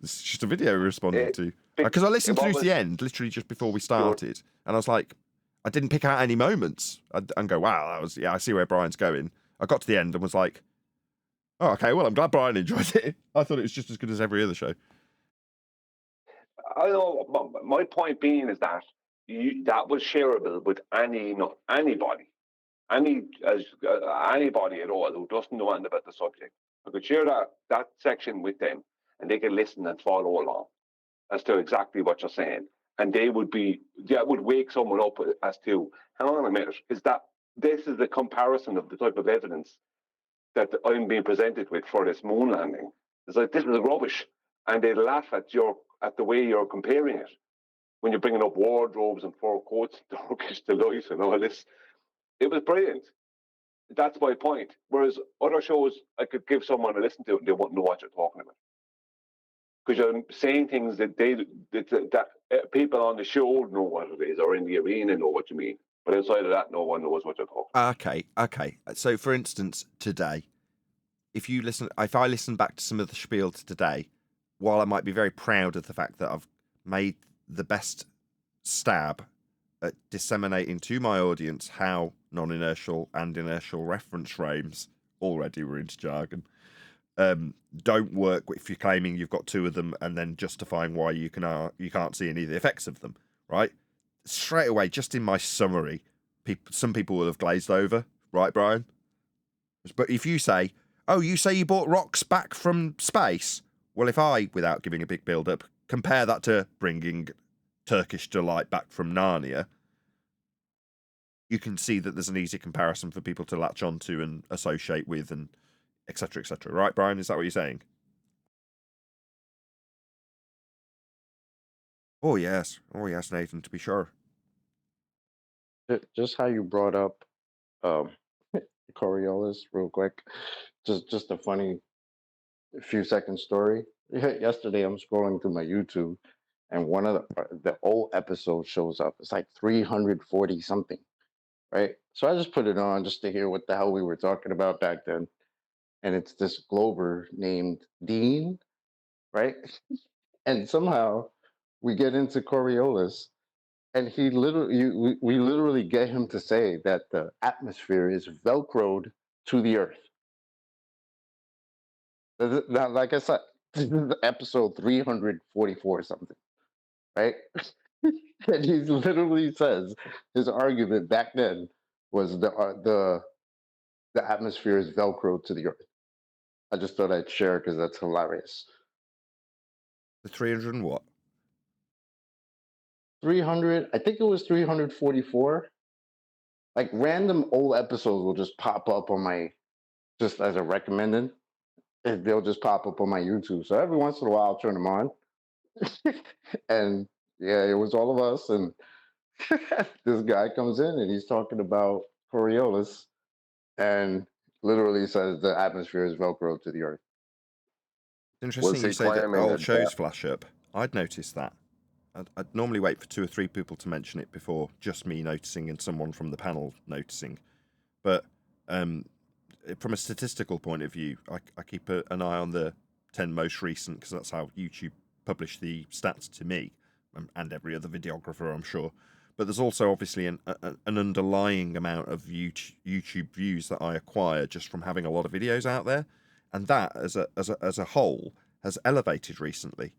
it's just a video we responded to. Because I listened through to the end, literally just before we started. And I was like, I didn't pick out any moments and go, wow, I see where Brian's going. I got to the end and was like, oh, okay, well, I'm glad Brian enjoyed it. I thought it was just as good as every other show. I know. My point being is that that was shareable with anybody, anybody at all who doesn't know anything about the subject. I could share that section with them, and they could listen and follow along as to exactly what you're saying, and that would wake someone up as to, hang on a minute, this is the comparison of the type of evidence that I'm being presented with for this moon landing. It's like, this is rubbish, and they laugh at the way you're comparing it when you're bringing up wardrobes and fur coats, Turkish delight, and all this. It was brilliant. That's my point. Whereas other shows, I could give someone a listen to it and they won't know what you're talking about, because you're saying things that people on the show know what it is, or in the arena know what you mean. But outside of that, no one knows what you're talking about. Okay. So, for instance, today, if I listen back to some of the spiel today, while I might be very proud of the fact that I've made the best stab at disseminating to my audience how non-inertial and inertial reference frames, already we're into jargon, don't work if you're claiming you've got two of them and then justifying why you can't see any of the effects of them, right? Straight away, just in my summary, some people will have glazed over, right, Brian? But if you say, oh, you say you bought rocks back from space? Well, if I, without giving a big build-up, compare that to bringing Turkish delight back from Narnia, you can see that there's an easy comparison for people to latch onto and associate with, and etc., etc. Right, Brian? Is that what you're saying? Oh yes, Nathan, to be sure. Just how you brought up Coriolis real quick. Just a funny few second story. Yesterday I'm scrolling through my YouTube and one of the old episodes shows up. It's like 340 something, right? So I just put it on just to hear what the hell we were talking about back then. And it's this Glober named Dean, right? And somehow we get into Coriolis, and we literally get him to say that the atmosphere is velcroed to the earth. Now, like I said, this is episode 344 or something, right? And he literally says his argument back then was the atmosphere is velcroed to the earth. I just thought I'd share because that's hilarious. The 300 and what? 300, I think it was 344. Like random old episodes will just pop up on my, just as a recommended, and they'll just pop up on my YouTube. So every once in a while I'll turn them on. And yeah, it was all of us. And this guy comes in and he's talking about Coriolis and literally says the atmosphere is velcro to the earth. Interesting you say that old shows flash up. I'd noticed that. I'd normally wait for 2 or 3 people to mention it before just me noticing and someone from the panel noticing. But from a statistical point of view, I keep an eye on the 10 most recent, because that's how YouTube publish the stats to me and every other videographer, I'm sure. But there's also obviously an underlying amount of YouTube views that I acquire just from having a lot of videos out there, and that as a whole has elevated recently.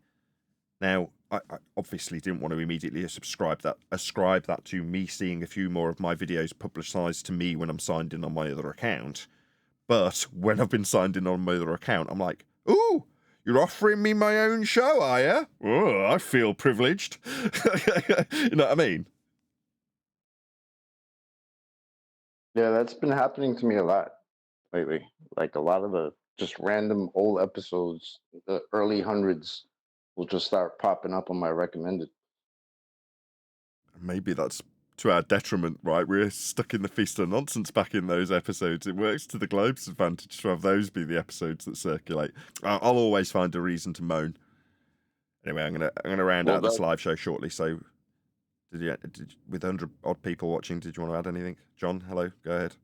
Now, I obviously didn't want to immediately ascribe that to me seeing a few more of my videos publicised to me when I'm signed in on my other account. But when I've been signed in on my other account, I'm like, ooh, you're offering me my own show, are you? Oh, I feel privileged. You know what I mean? Yeah, that's been happening to me a lot lately. Like a lot of the just random old episodes, the early hundreds, will just start popping up on my recommended. Maybe that's to our detriment, right? We're stuck in the feast of nonsense back in those episodes. It works to the Globe's advantage to have those be the episodes that circulate. I'll always find a reason to moan. Anyway, I'm gonna round out this live show shortly. So, with 100 odd people watching, did you want to add anything, John? Hello, go ahead.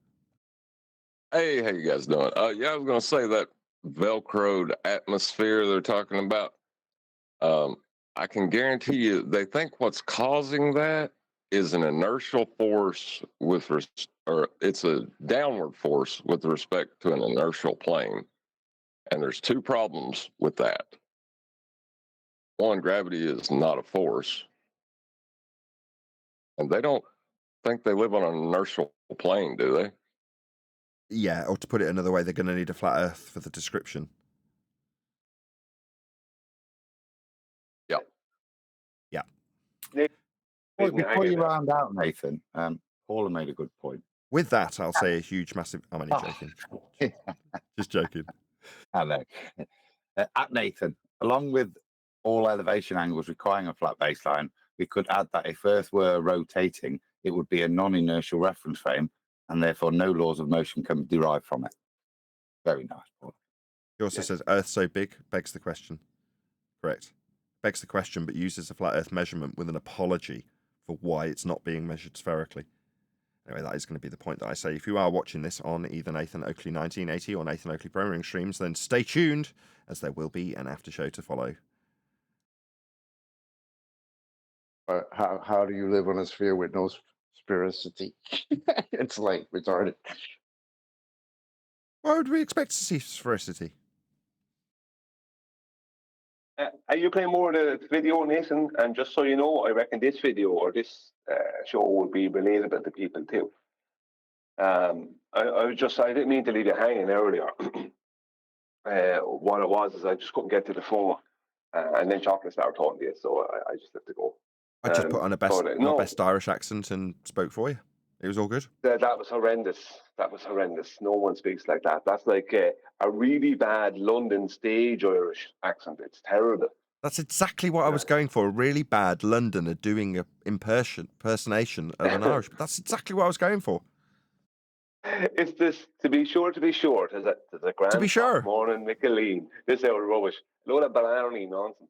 Hey, how you guys doing? Yeah, I was gonna say that velcroed atmosphere they're talking about. I can guarantee you, they think what's causing that is an inertial force or it's a downward force with respect to an inertial plane. And there's 2 problems with that. One, gravity is not a force. And they don't think they live on an inertial plane, do they? Yeah, or to put it another way, they're going to need a flat Earth for the description. Yeah. Yeah. Before you round out, Nathan, Paula made a good point. With that, I'll say a huge, massive... I'm only joking. Just joking. Hello. At Nathan, along with all elevation angles requiring a flat baseline, we could add that if Earth were rotating, it would be a non-inertial reference frame, and therefore no laws of motion can be derived from it. Very nice, Paul. He also says, Earth so big begs the question. Correct. Begs the question, but uses a flat Earth measurement with an apology for why it's not being measured spherically. Anyway, that is going to be the point that I say. If you are watching this on either Nathan Oakley 1980 or Nathan Oakley Programming streams, then stay tuned, as there will be an after show to follow. How do you live on a sphere with no sphericity? It's like retarded. Why would we expect to see sphericity? Are you playing more of the video, Nathan? And just so you know, I reckon this video or this show will be relatable to people too. I didn't mean to leave you hanging earlier. What it was is I just couldn't get to the phone, and then Chocolate started talking to you, so I just had to go. I just put on my best Irish accent and spoke for you. It was all good. That was horrendous. That was horrendous. No one speaks like that. That's like a really bad London stage Irish accent. It's terrible. That's exactly what I was going for. A really bad Londoner doing an impersonation of an Irish. That's exactly what I was going for. It's this, to be short, there's a grand to be sure. Morning, Micheline. This out of rubbish. Load of baloney nonsense.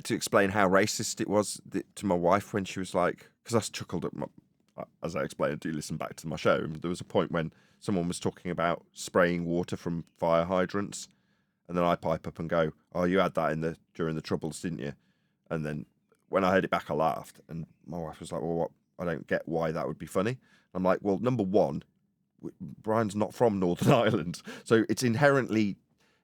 To explain how racist it was to my wife when she was like, because I chuckled at as I explained, do listen back to my show. There was a point when someone was talking about spraying water from fire hydrants, and then I pipe up and go, "Oh, you had that during the Troubles, didn't you?" And then when I heard it back, I laughed, and my wife was like, "Well, what? I don't get why that would be funny." I'm like, "Well, number one, Brian's not from Northern Ireland, so it's inherently,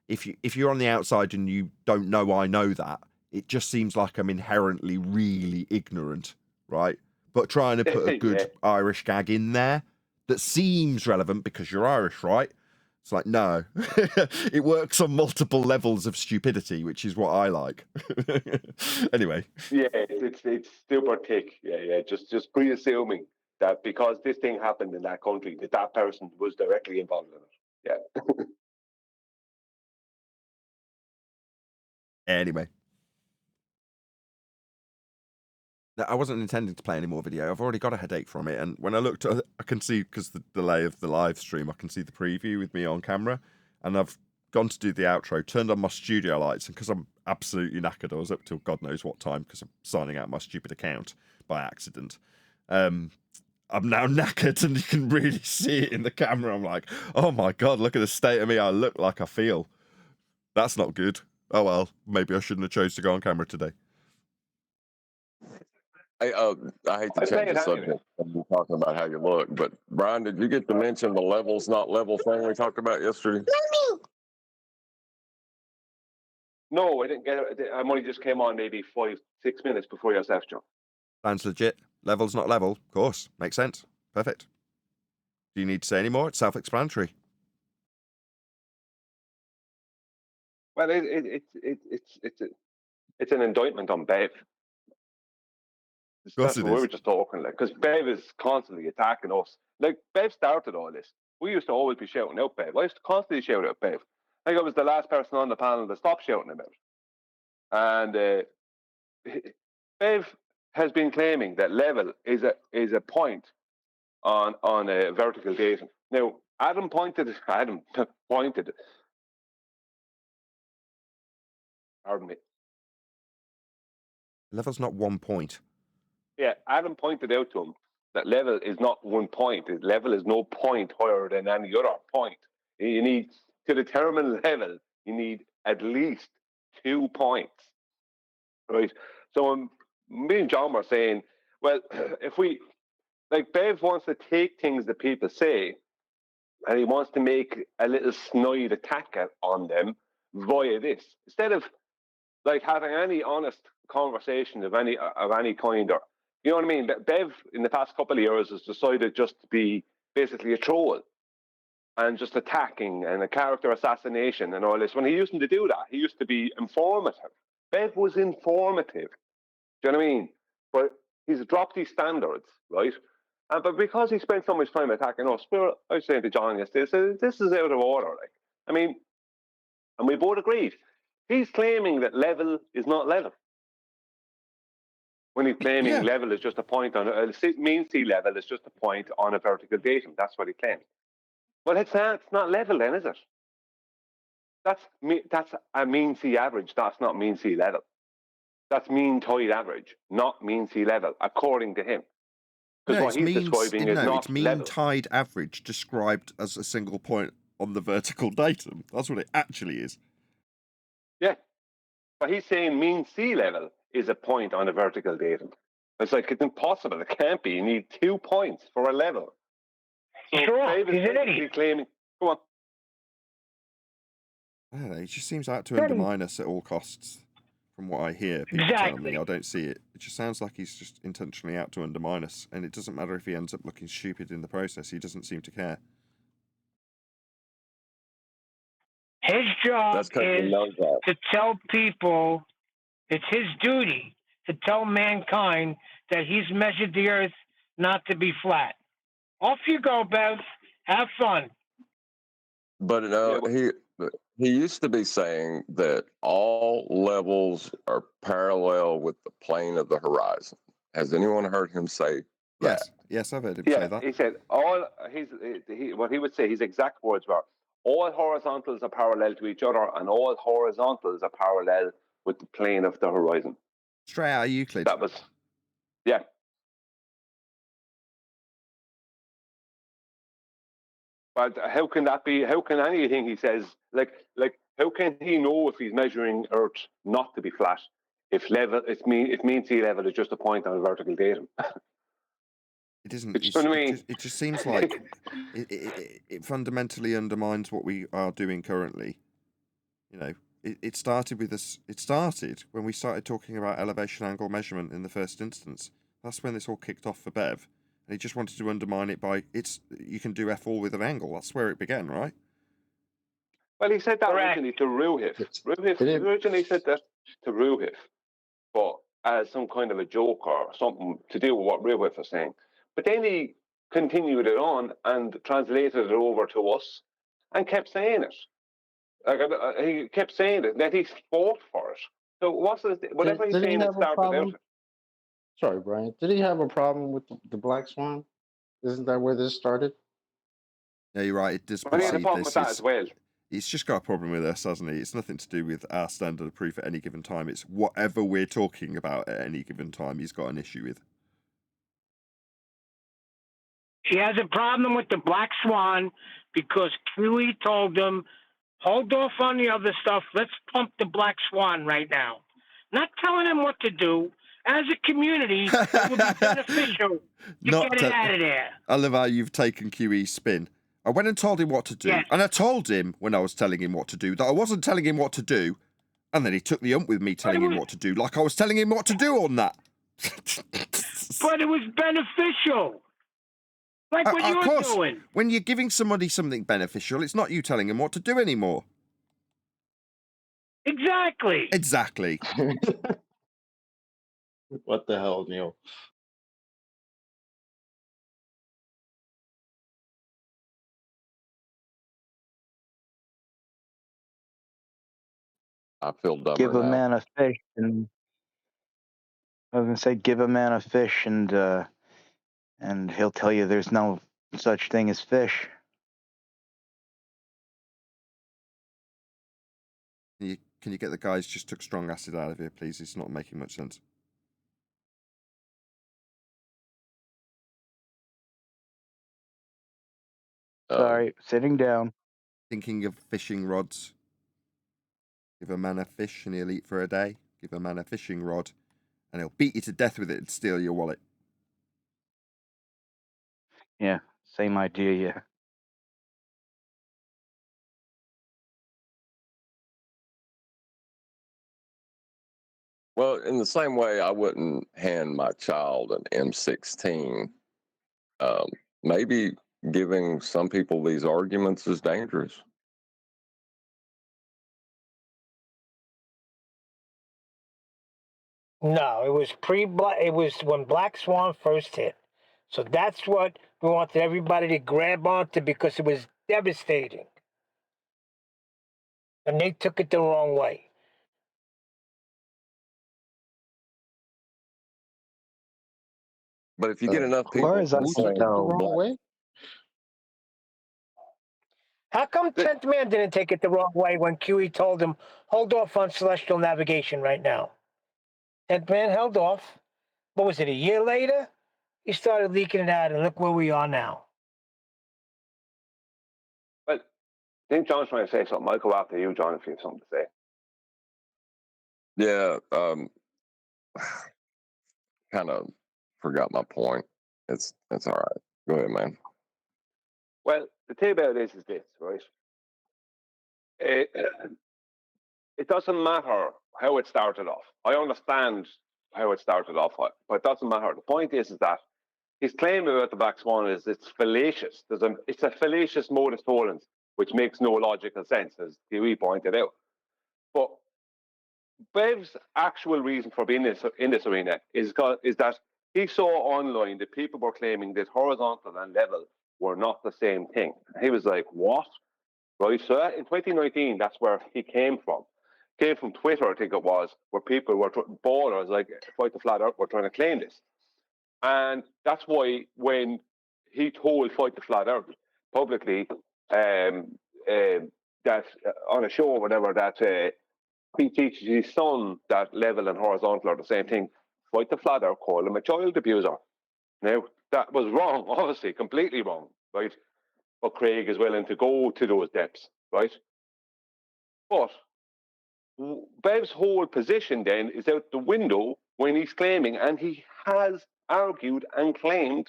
if you're on the outside and you don't know I know that, it just seems like I'm inherently really ignorant, right? But trying to put a good Irish gag in there that seems relevant because you're Irish, right? It's like, no. It works on multiple levels of stupidity, which is what I like. Anyway. Yeah, it's super thick. Yeah. Just pre-assuming that because this thing happened in that country, that person was directly involved in it. Yeah. Anyway. I wasn't intending to play any more video. I've already got a headache from it. And when I looked, I can see, because the delay of the live stream, I can see the preview with me on camera. And I've gone to do the outro, turned on my studio lights. And because I'm absolutely knackered, I was up till God knows what time because I'm signing out my stupid account by accident. I'm now knackered and you can really see it in the camera. I'm like, oh my God, look at the state of me. I look like I feel. That's not good. Oh, well, maybe I shouldn't have chose to go on camera today. Hey, I hate to change the subject when you're talking about how you look, but Brian, did you get to mention the levels not level thing we talked about yesterday? No, I didn't get it. I only just came on maybe 5-6 minutes before your left, John. Sounds legit. Levels not level. Of course. Makes sense. Perfect. Do you need to say any more? It's self-explanatory. Well, it's an indictment on Bev. That's what we were just talking, like, because Bev is constantly attacking us. Like, Bev started all this. We used to always be shouting out Bev. I used to constantly shout out Bev. I think I was the last person on the panel to stop shouting about it. And Bev has been claiming that level is a point on a vertical datum. Now, Adam pointed. Pardon me. Level's not 1 point. Yeah, Adam pointed out to him that level is not 1 point. Level is no point higher than any other point. You need, to determine level, you need at least 2 points, right? So me and John were saying, well, if we, like, Bev wants to take things that people say, and he wants to make a little snide attack on them via this, instead of like having any honest conversation of any kind, or you know what I mean. Bev in the past couple of years has decided just to be basically a troll and just attacking and a character assassination and all this. When he used to do that, he used to be informative. Bev was informative. Do you know what I mean? But he's dropped these standards, right? But because he spent so much time attacking us, I was saying to John yesterday, this is out of order. Like, I mean, and we both agreed. He's claiming that level is not level. When he's claiming level is just a point on mean sea level is just a point on a vertical datum. That's what he claims. Well, it's not level then, is it? That's a mean sea average. That's not mean sea level. That's mean tide average, not mean sea level, according to him. Because what he's describing is not it's mean level. tide average described as a single point on the vertical datum. That's what it actually is. Yeah. But he's saying mean sea level is a point on a vertical datum. It's like, it's impossible. It can't be. You need 2 points for a level. So Sure, Dave is he's an basically idiot. claiming, go on. I don't know, he just seems out to undermine us at all costs. From what I hear people tell me, I don't see it. It just sounds like he's just intentionally out to undermine us, and it doesn't matter if he ends up looking stupid in the process. He doesn't seem to care. His job is to tell people, it's his duty to tell mankind that he's measured the earth not to be flat. Off you go, Bev. Have fun. But he used to be saying that all levels are parallel with the plane of the horizon. Has anyone heard him say that? Yes, I've heard him say that. He said what he would say, his exact words were, all horizontals are parallel to each other and all horizontals are parallel with the plane of the horizon. Straight out of Euclid. That was, yeah. But how can that be? How can anything he says, like how can he know if he's measuring Earth not to be flat if mean sea level is just a point on a vertical datum? It isn't. It just seems like it fundamentally undermines what we are doing currently. You know, it started with us. It started when we started talking about elevation angle measurement in the first instance. That's when this all kicked off for Bev. And he just wanted to undermine it by you can do F all with an angle. That's where it began, right? Well, he said that originally to Ruhif. Ruhif originally said that to Ruhif, but as some kind of a joke or something to do with what Ruhif was saying. But then he continued it on and translated it over to us and kept saying it. Like, he kept saying it, that he fought for it. So whatever he's saying, it started out. Sorry, Brian. Did he have a problem with the black swan? Isn't that where this started? Yeah, you're right. It does But he had a problem with that as well. He's just got a problem with us, hasn't he? It's nothing to do with our standard of proof at any given time. It's whatever we're talking about at any given time he's got an issue with. He has a problem with the black swan because Kiwi told him, hold off on the other stuff. Let's pump the black swan right now. Not telling him what to do. As a community, it would be beneficial to get it out of there. I love how you've taken QE's spin. I went and told him what to do. Yes. And I told him when I was telling him what to do that I wasn't telling him what to do. And then he took the ump with me telling him what to do, like I was telling him what to do on that. But it was beneficial. Like what you're doing. When you're giving somebody something beneficial, it's not you telling them what to do anymore. Exactly. Exactly. What the hell, Neil? I feel dumber Give a now. man a fish, and I was gonna say, give a man a fish, and he'll tell you there's no such thing as fish. Can you get the guys just took strong acid out of here, please? It's not making much sense. Sorry, sitting down. Thinking of fishing rods. Give a man a fish and he'll eat for a day. Give a man a fishing rod and he'll beat you to death with it and steal your wallet. Yeah, same idea, yeah. Well, in the same way, I wouldn't hand my child an M16. Maybe giving some people these arguments is dangerous. No, it was it was when Black Swan first hit. So that's what we wanted everybody to grab onto because it was devastating. And they took it the wrong way. But if you get enough As far people as I Who took it the know, wrong way? How come 10th Man didn't take it the wrong way when QE told him, hold off on celestial navigation right now? 10th Man held off. What was it, a year later? He started leaking it out, and look where we are now. Well, I think John's trying to say something. I'll go after you, John, if you have something to say. Yeah, kind of forgot my point. It's all right. Go ahead, man. Well, the thing about this is this, right? It doesn't matter how it started off. I understand how it started off, but it doesn't matter. The point is that his claim about the Black Swan is it's fallacious. It's a fallacious modus tollens, which makes no logical sense, as Dewey pointed out. But Bev's actual reason for being in this arena is that he saw online that people were claiming that horizontal and level were not the same thing. He was like, what? Right? So in 2019, that's where he came from. Came from Twitter, I think it was, where people were ballers like Fight the Flat Earth were trying to claim this. And that's why when he told Fight the Flat Earth publicly that on a show or whatever that he teaches his son that level and horizontal are the same thing. Fight the Flat Earth, call him a child abuser. Now, that was wrong, obviously, completely wrong, right? But Craig is willing to go to those depths, right? But Bev's whole position then is out the window when he's claiming, and he has argued and claimed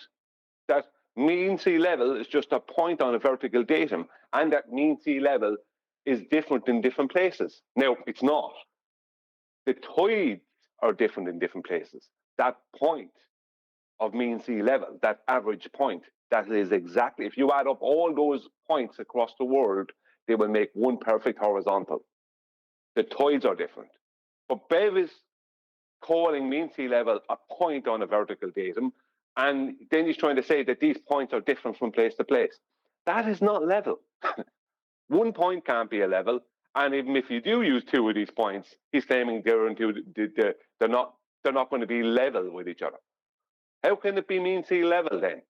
that mean sea level is just a point on a vertical datum, and that mean sea level is different in different places. Now, it's not. The tides are different in different places. That point of mean sea level, that average point, that is exactly, if you add up all those points across the world, they will make one perfect horizontal. The tides are different. But Bev is calling mean sea level a point on a vertical datum, and then he's trying to say that these points are different from place to place. That is not level. One point can't be a level, and even if you do use two of these points, he's claiming they're not going to be level with each other. How can it be mean sea level then?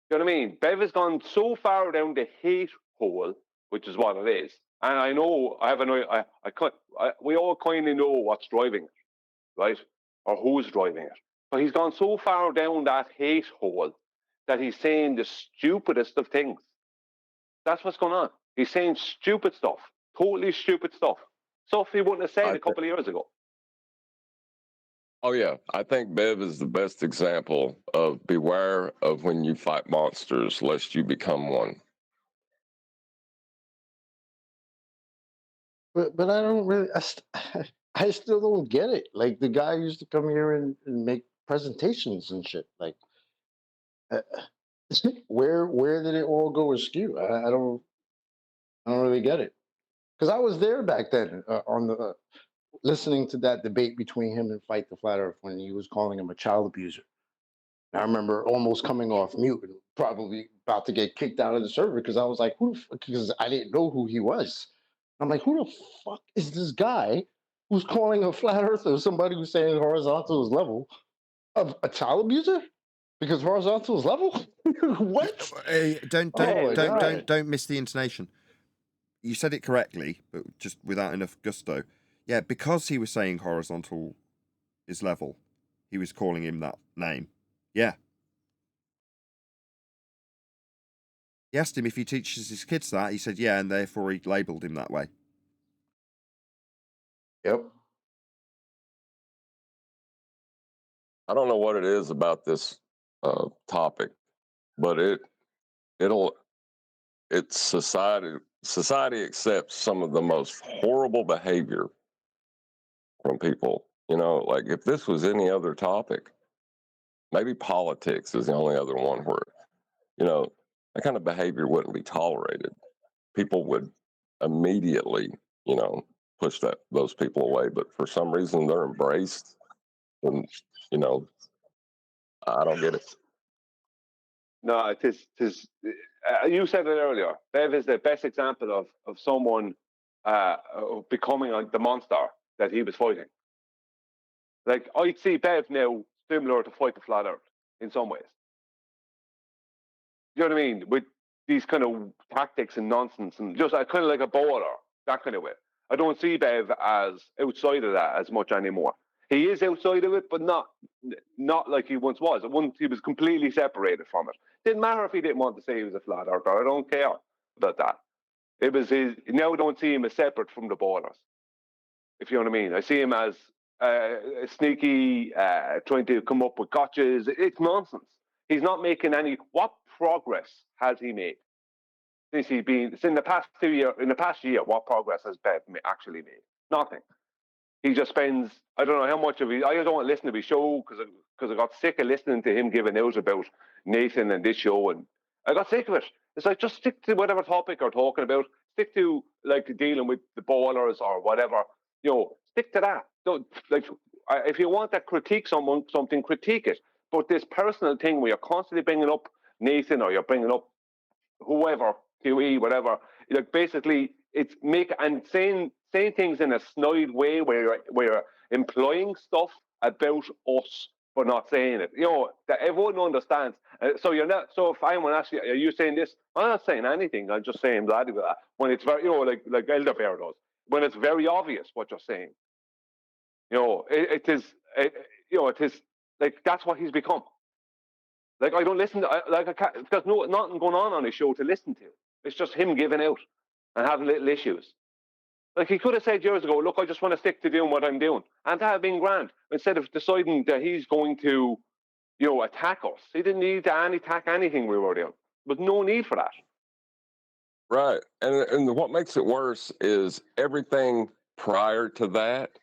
You know what I mean? Bev has gone so far down the hate hole, which is what it is. And I know we all kind of know what's driving it, right? Or who's driving it. But he's gone so far down that hate hole that he's saying the stupidest of things. That's what's going on. He's saying stupid stuff, totally stupid stuff he wouldn't have said a couple of years ago. Oh yeah, I think Bev is the best example of beware of when you fight monsters, lest you become one. But I don't really, I still don't get it. Like the guy used to come here and make presentations and shit. Like, where did it all go askew? I don't really get it. Because I was there back then on the listening to that debate between him and Fight the Flat Earth when he was calling him a child abuser. And I remember almost coming off mute and probably about to get kicked out of the server because I was like, because I didn't know who he was. I'm like, who the fuck is this guy who's calling a flat earther somebody who's saying horizontal is level of a child abuser? Because horizontal is level? What? Don't miss the intonation. You said it correctly, but just without enough gusto. Yeah, because he was saying horizontal is level, he was calling him that name. Yeah. He asked him if he teaches his kids that. He said, yeah, and therefore he labelled him that way. Yep. I don't know what it is about this topic, but it's society accepts some of the most horrible behavior from people. You know, like if this was any other topic, maybe politics is the only other one where, you know, that kind of behavior wouldn't be tolerated. People would immediately, you know, push those people away. But for some reason, they're embraced, and you know, I don't get it. No, it is. You said it earlier. Bev is the best example of someone becoming like the monster that he was fighting. Like I'd see Bev now similar to Fight the Flat Earth in some ways. You know what I mean? With these kind of tactics and nonsense, and just kind of like a bowler, that kind of way. I don't see Bev as outside of that as much anymore. He is outside of it, but not like he once was. Once he was completely separated from it. Didn't matter if he didn't want to say he was a flat earther. I don't care about that. It was his. Now I don't see him as separate from the bowlers. If you know what I mean. I see him as sneaky, trying to come up with gotchas. It's nonsense. He's not making any. What progress has he made since he's been? In the past 2 years, in the past year, what progress has Bev actually made? Nothing. He just spends, I don't know how much of it. I don't want to listen to his show because I got sick of listening to him giving out about Nathan and this show, and I got sick of it. It's like, just stick to whatever topic you're talking about. Stick to like dealing with the bowlers or whatever. You know, stick to that. Don't, like, if you want to critique something, critique it. But this personal thing where you're constantly bringing up Nathan or you're bringing up whoever, QE, whatever, like basically it's saying things in a snide way where you're implying stuff about us but not saying it. You know, that everyone understands. So you're not. So if anyone asks you, are you saying this? I'm not saying anything. I'm just saying blah blah blah. When it's very, you know, like Elder Bear does. When it's very obvious what you're saying. You know, it is like that's what he's become. Like I don't listen to there's nothing going on his show to listen to. It's just him giving out and having little issues. Like he could have said years ago, look, I just want to stick to doing what I'm doing, and that had been grand. Instead of deciding that he's going to, you know, attack us, he didn't need to attack anything we were doing. There was no need for that. Right, and what makes it worse is everything prior to that,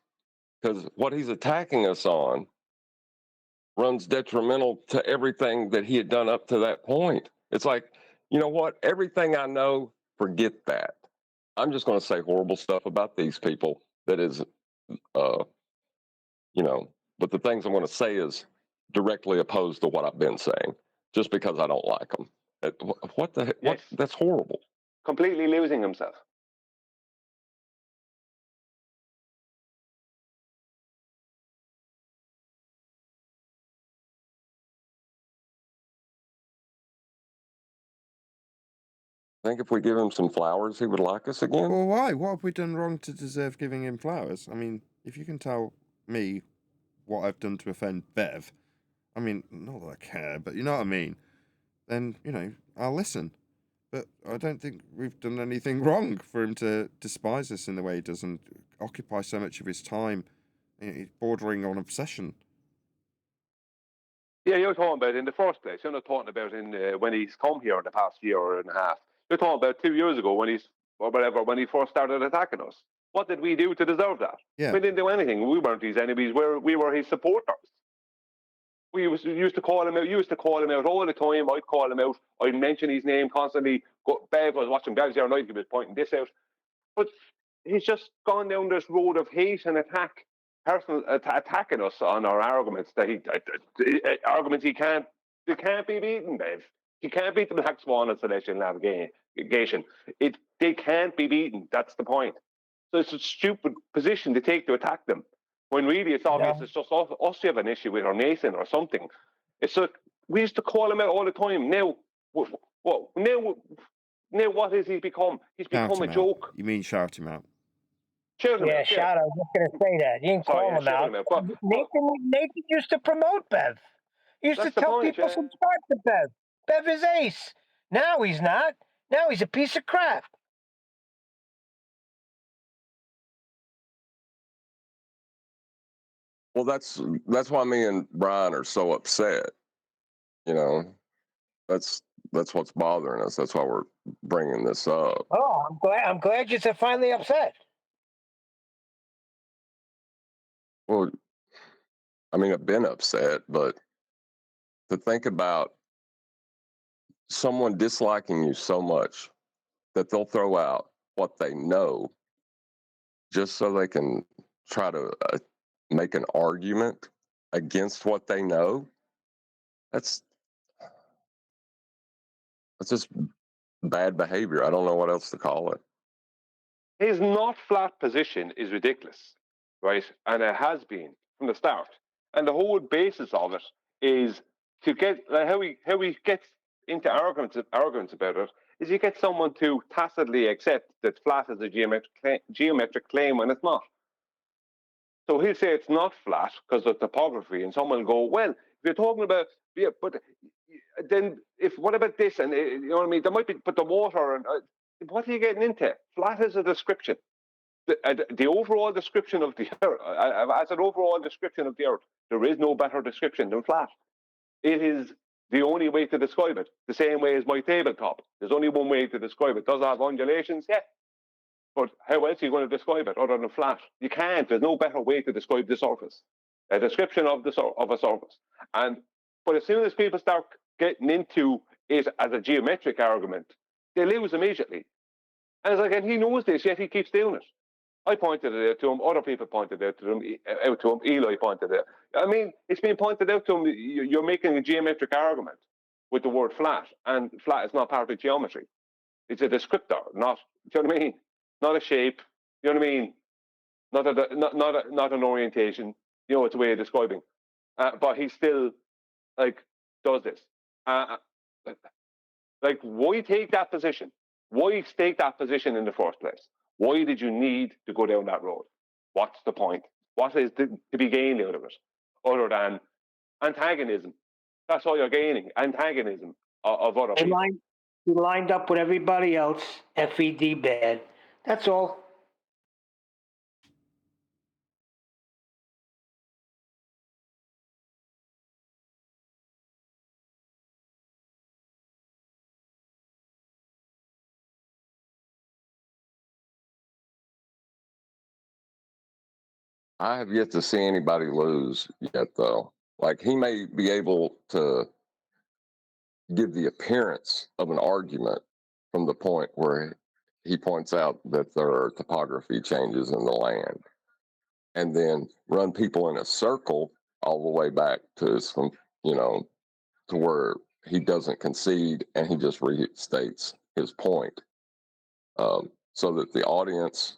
because what he's attacking us on runs detrimental to everything that he had done up to that point. It's like, you know what? Everything I know, forget that. I'm just going to say horrible stuff about these people. That is, you know, but the things I'm going to say is directly opposed to what I've been saying, just because I don't like them. What the heck? Yes. That's horrible. Completely losing himself. I think if we give him some flowers, he would like us again. Well, why? What have we done wrong to deserve giving him flowers? I mean, if you can tell me what I've done to offend Bev, I mean, not that I care, but you know what I mean, then, you know, I'll listen. But I don't think we've done anything wrong for him to despise us in the way he does and occupy so much of his time, bordering on obsession. Yeah, you're talking about in the first place. You're not talking about when he's come here in the past year and a half. You're talking about 2 years ago when he first started attacking us. What did we do to deserve that? Yeah. We didn't do anything. We weren't his enemies. We were his supporters. We used to call him out. Used to call him out all the time. I'd call him out. I'd mention his name constantly. Bev, I was watching Bev's the other night. He was pointing this out. But he's just gone down this road of hate and attacking us on our arguments arguments they can't be beaten, Bev. He can't beat the Black Swan and Celestial Navigation. They can't be beaten. That's the point. So it's a stupid position to take to attack them. When really it's obvious it's just us who have an issue with or Nathan or something. It's like we used to call him out all the time. Now what has he become? He's become a joke. You mean shout him out? Shout out. I was just going to say that. You didn't call him out. Nathan used to promote Bev. He used to tell people subscribe to Bev. Bev is ace. Now he's not. Now he's a piece of crap. Well, that's why me and Brian are so upset. You know, that's what's bothering us. That's why we're bringing this up. Oh, I'm glad you're finally upset. Well, I mean, I've been upset, but to think about someone disliking you so much that they'll throw out what they know just so they can try to make an argument against what they know. That's just bad behavior. I don't know what else to call it. His not flat position is ridiculous, right? And it has been from the start. And the whole basis of it is to get how he gets into arguments about it is you get someone to tacitly accept that flat is a geometric claim when it's not. So he'll say it's not flat because of topography, and someone will go, well, if you're talking about, yeah, but then what about this? And you know what I mean? There might be, but the water and what are you getting into? Flat is a description. The overall description of the Earth, as an overall description of the Earth, there is no better description than flat. It is the only way to describe it. The same way as my tabletop. There's only one way to describe it. Does it have undulations? Yeah. But how else are you going to describe it other than flat? You can't. There's no better way to describe the surface. A description of a surface. But as soon as people start getting into it as a geometric argument, they lose immediately. And it's like, and he knows this, yet he keeps doing it. I pointed it out to him. Other people pointed it out to him. Eli pointed it out. I mean, it's been pointed out to him. You're making a geometric argument with the word flat, and flat is not part of geometry. It's a descriptor, not. Do you know what I mean? Not a shape. You know what I mean? Not an orientation. You know, it's a way of describing. But he still does this. Why take that position? Why take that position in the first place? Why did you need to go down that road? What's the point? What is to be gained out of it, other than antagonism? That's all you're gaining, antagonism of other people. He lined up with everybody else, FED bad. That's all. I have yet to see anybody lose yet, though. Like, he may be able to give the appearance of an argument from the point where he points out that there are topography changes in the land, and then run people in a circle all the way back to some, to where he doesn't concede and he just restates his point, so that the audience,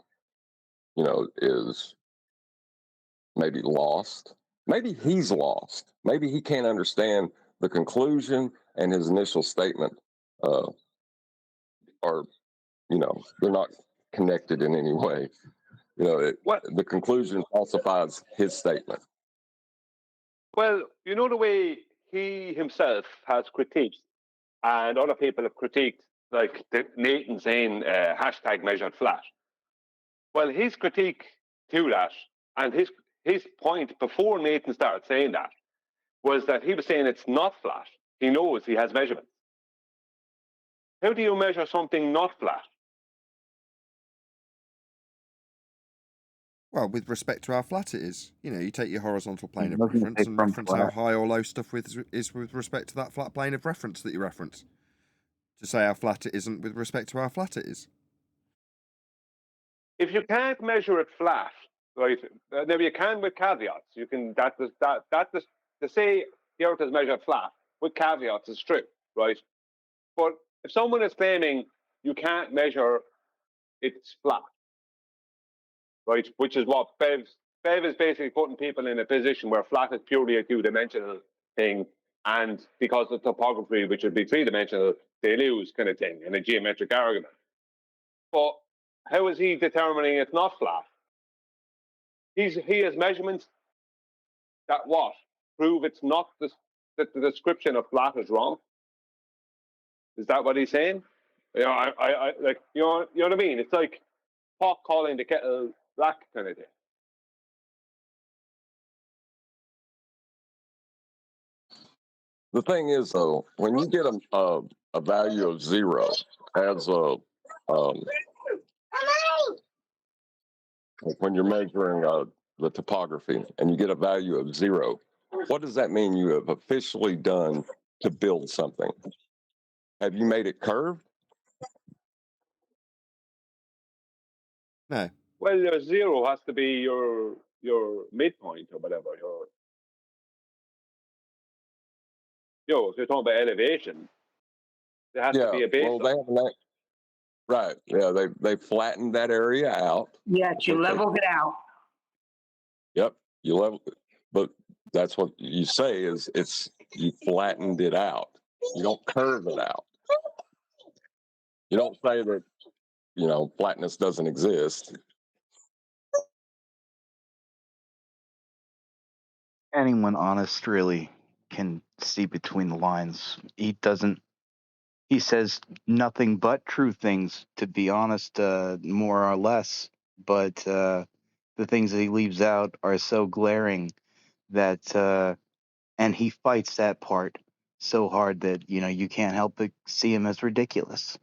is maybe lost. Maybe he's lost. Maybe he can't understand the conclusion and his initial statement, are, they're not connected in any way. The conclusion falsifies his statement. Well, you know the way he himself has critiqued, and other people have critiqued, like Nathan saying hashtag measured flat. Well, his critique to that, and his point before Nathan started saying that, was that he was saying it's not flat. He knows he has measurements. How do you measure something not flat? Well, with respect to how flat it is. You take your horizontal plane of reference and reference how high or low stuff is with respect to that flat plane of reference that you reference. To say how flat it isn't with respect to how flat it is. If you can't measure it flat, right? Now you can with caveats. You can to say the Earth is measured flat with caveats is true, right? But if someone is claiming you can't measure it's flat, right? Which is what Bev is basically putting people in a position where flat is purely a two-dimensional thing, and because of topography, which would be three-dimensional, they lose kind of thing in a geometric argument. But how is he determining it's not flat? He has measurements that prove it's not that the description of flat is wrong. Is that what he's saying? I like you know what I mean? It's like pot calling the kettle black kind of thing. The thing is, though, when you get a value of 0 as when you're measuring the topography, and you get a value of 0. What does that mean you have officially done to build something? Have you made it curved? No. Well, your 0 has to be your midpoint or whatever. If you're talking about elevation, there has to be a well, baseline. they have that. Right. Yeah, they flattened that area out. Yes, you leveled it out. Yep, you level, but that's what you say is you flattened it out. You don't curve it out. You don't say that flatness doesn't exist. Anyone honest really can see between the lines. He says nothing but true things, to be honest, more or less. But the things that he leaves out are so glaring that, and he fights that part so hard that, you can't help but see him as ridiculous.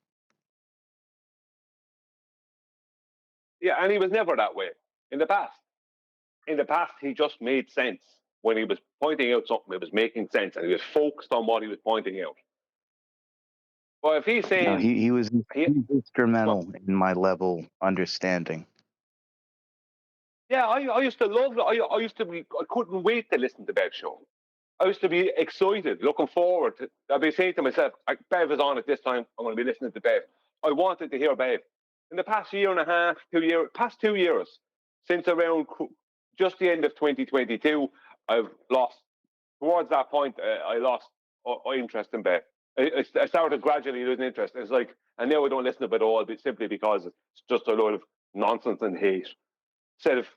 Yeah, and he was never that way in the past. In the past, he just made sense. When he was pointing out something, it was making sense, and he was focused on what he was pointing out. But if he's saying... he was instrumental in my level understanding. Yeah, I used to love it. I couldn't wait to listen to Bev's show. I used to be excited, looking forward to... I'd be saying to myself, Bev is on at this time, I'm going to be listening to Bev. I wanted to hear Bev. In the past year and a half, 2 years, past 2 years, since around just the end of 2022, I've lost... Towards that point, I lost interest in Bev. I started gradually losing interest. It's like, and now I don't listen to it at all, simply because it's just a load of nonsense and hate. Instead of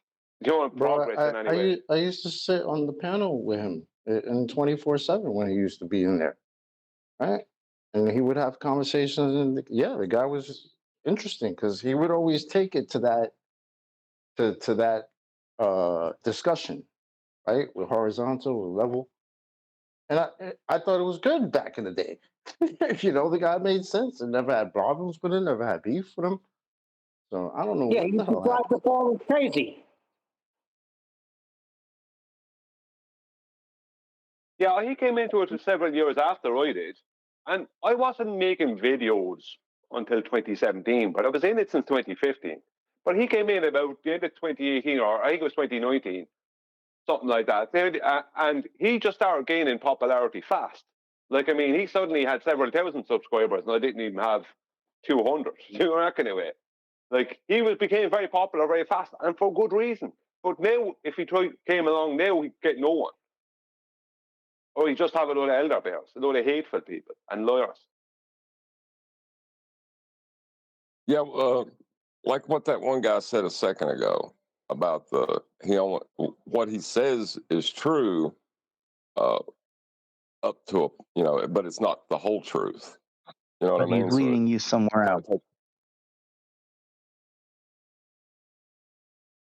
progress in any way. I used to sit on the panel with him in 24/7 when he used to be in there, right? And he would have conversations, and the guy was interesting because he would always take it to that discussion, right? With horizontal, with level. And I thought it was good back in the day. The guy made sense and never had problems with him, never had beef with him. So I don't know Yeah, what you the hell drive happened. the ball is crazy. Yeah, he came into it several years after I did. And I wasn't making videos until 2017, but I was in it since 2015. But he came in about the end of 2018, or I think it was 2019, something like that. And he just started gaining popularity fast. He suddenly had several thousand subscribers, and I didn't even have 200. You know that kind of way. He became very popular very fast, and for good reason. But now, if he came along now, he'd get no one. Or he just have a load of elder bears, a load of hateful people and lawyers. Yeah, like what that one guy said a second ago about what he says is true up to but it's not the whole truth. You know what But I mean? he's leading you somewhere else.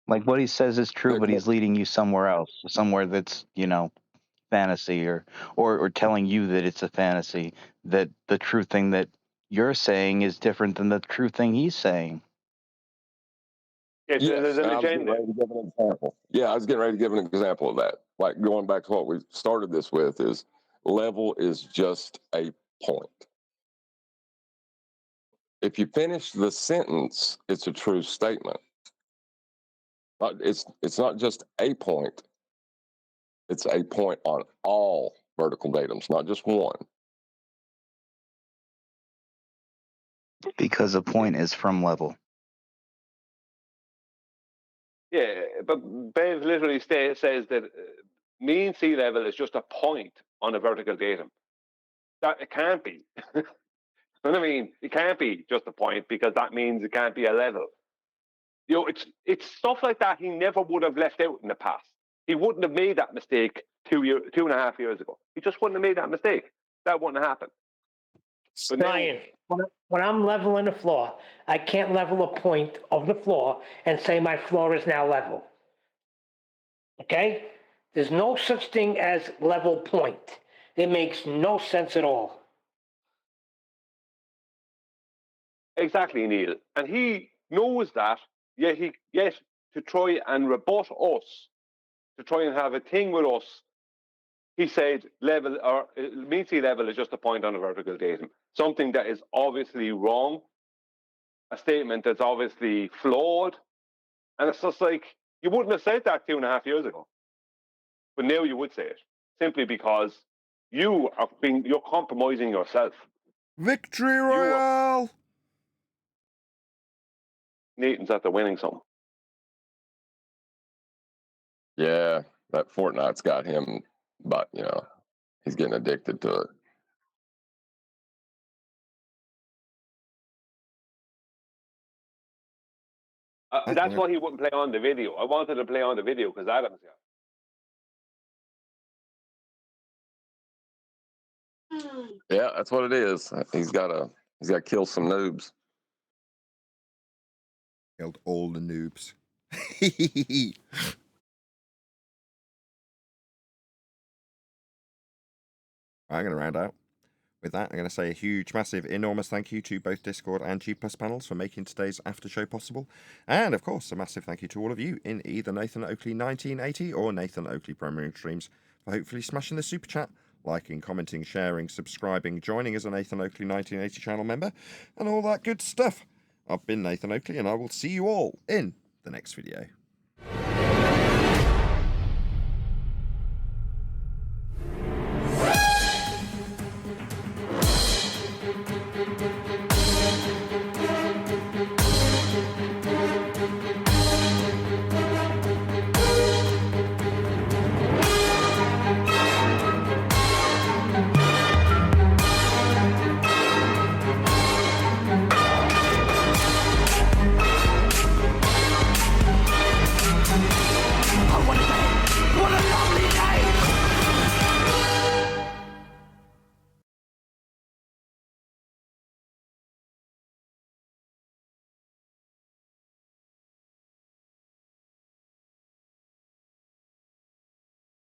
Like what he says is true, but he's leading you somewhere else, somewhere that's, fantasy or telling you that it's a fantasy, that the true thing that you're saying is different than the true thing he's saying. Yes, there's a I was getting legend. ready to give an example. Yeah, I was getting ready to give an example of that. Like going back to what we started this with is level is just a point. If you finish the sentence, it's a true statement. It's not just a point. It's a point on all vertical datums, not just one. Because a point is from level. Yeah, but Bev literally says that mean sea level is just a point on a vertical datum. That it can't be. You know what I mean? It can't be just a point because that means it can't be a level. It's stuff like that he never would have left out in the past. He wouldn't have made that mistake 2.5 years ago. He just wouldn't have made that mistake. That wouldn't have happened. But Ryan, when I'm leveling a floor, I can't level a point of the floor and say my floor is now level. Okay? There's no such thing as level point. It makes no sense at all. Exactly, Neil. And he knows that. Yet to try and rebut us, to try and have a thing with us, he said mean sea level is just a point on a vertical datum. Something that is obviously wrong, a statement that's obviously flawed. And it's just like, you wouldn't have said that 2.5 years ago. But now you would say it, simply because you're compromising yourself. Victory Royale! Nathan's after winning something. Yeah, that Fortnite's got him, but he's getting addicted to it. That's why he wouldn't play on the video. I wanted to play on the video because Adam's here. Yeah, that's what it is. He's got to kill some noobs. Killed all the noobs. I'm going to round out. With that, I'm going to say a huge, massive, enormous thank you to both Discord and G Plus panels for making today's after show possible. And, of course, a massive thank you to all of you in either Nathan Oakley 1980 or Nathan Oakley Premiering Streams for hopefully smashing the super chat, liking, commenting, sharing, subscribing, joining as a Nathan Oakley 1980 channel member, and all that good stuff. I've been Nathan Oakley, and I will see you all in the next video.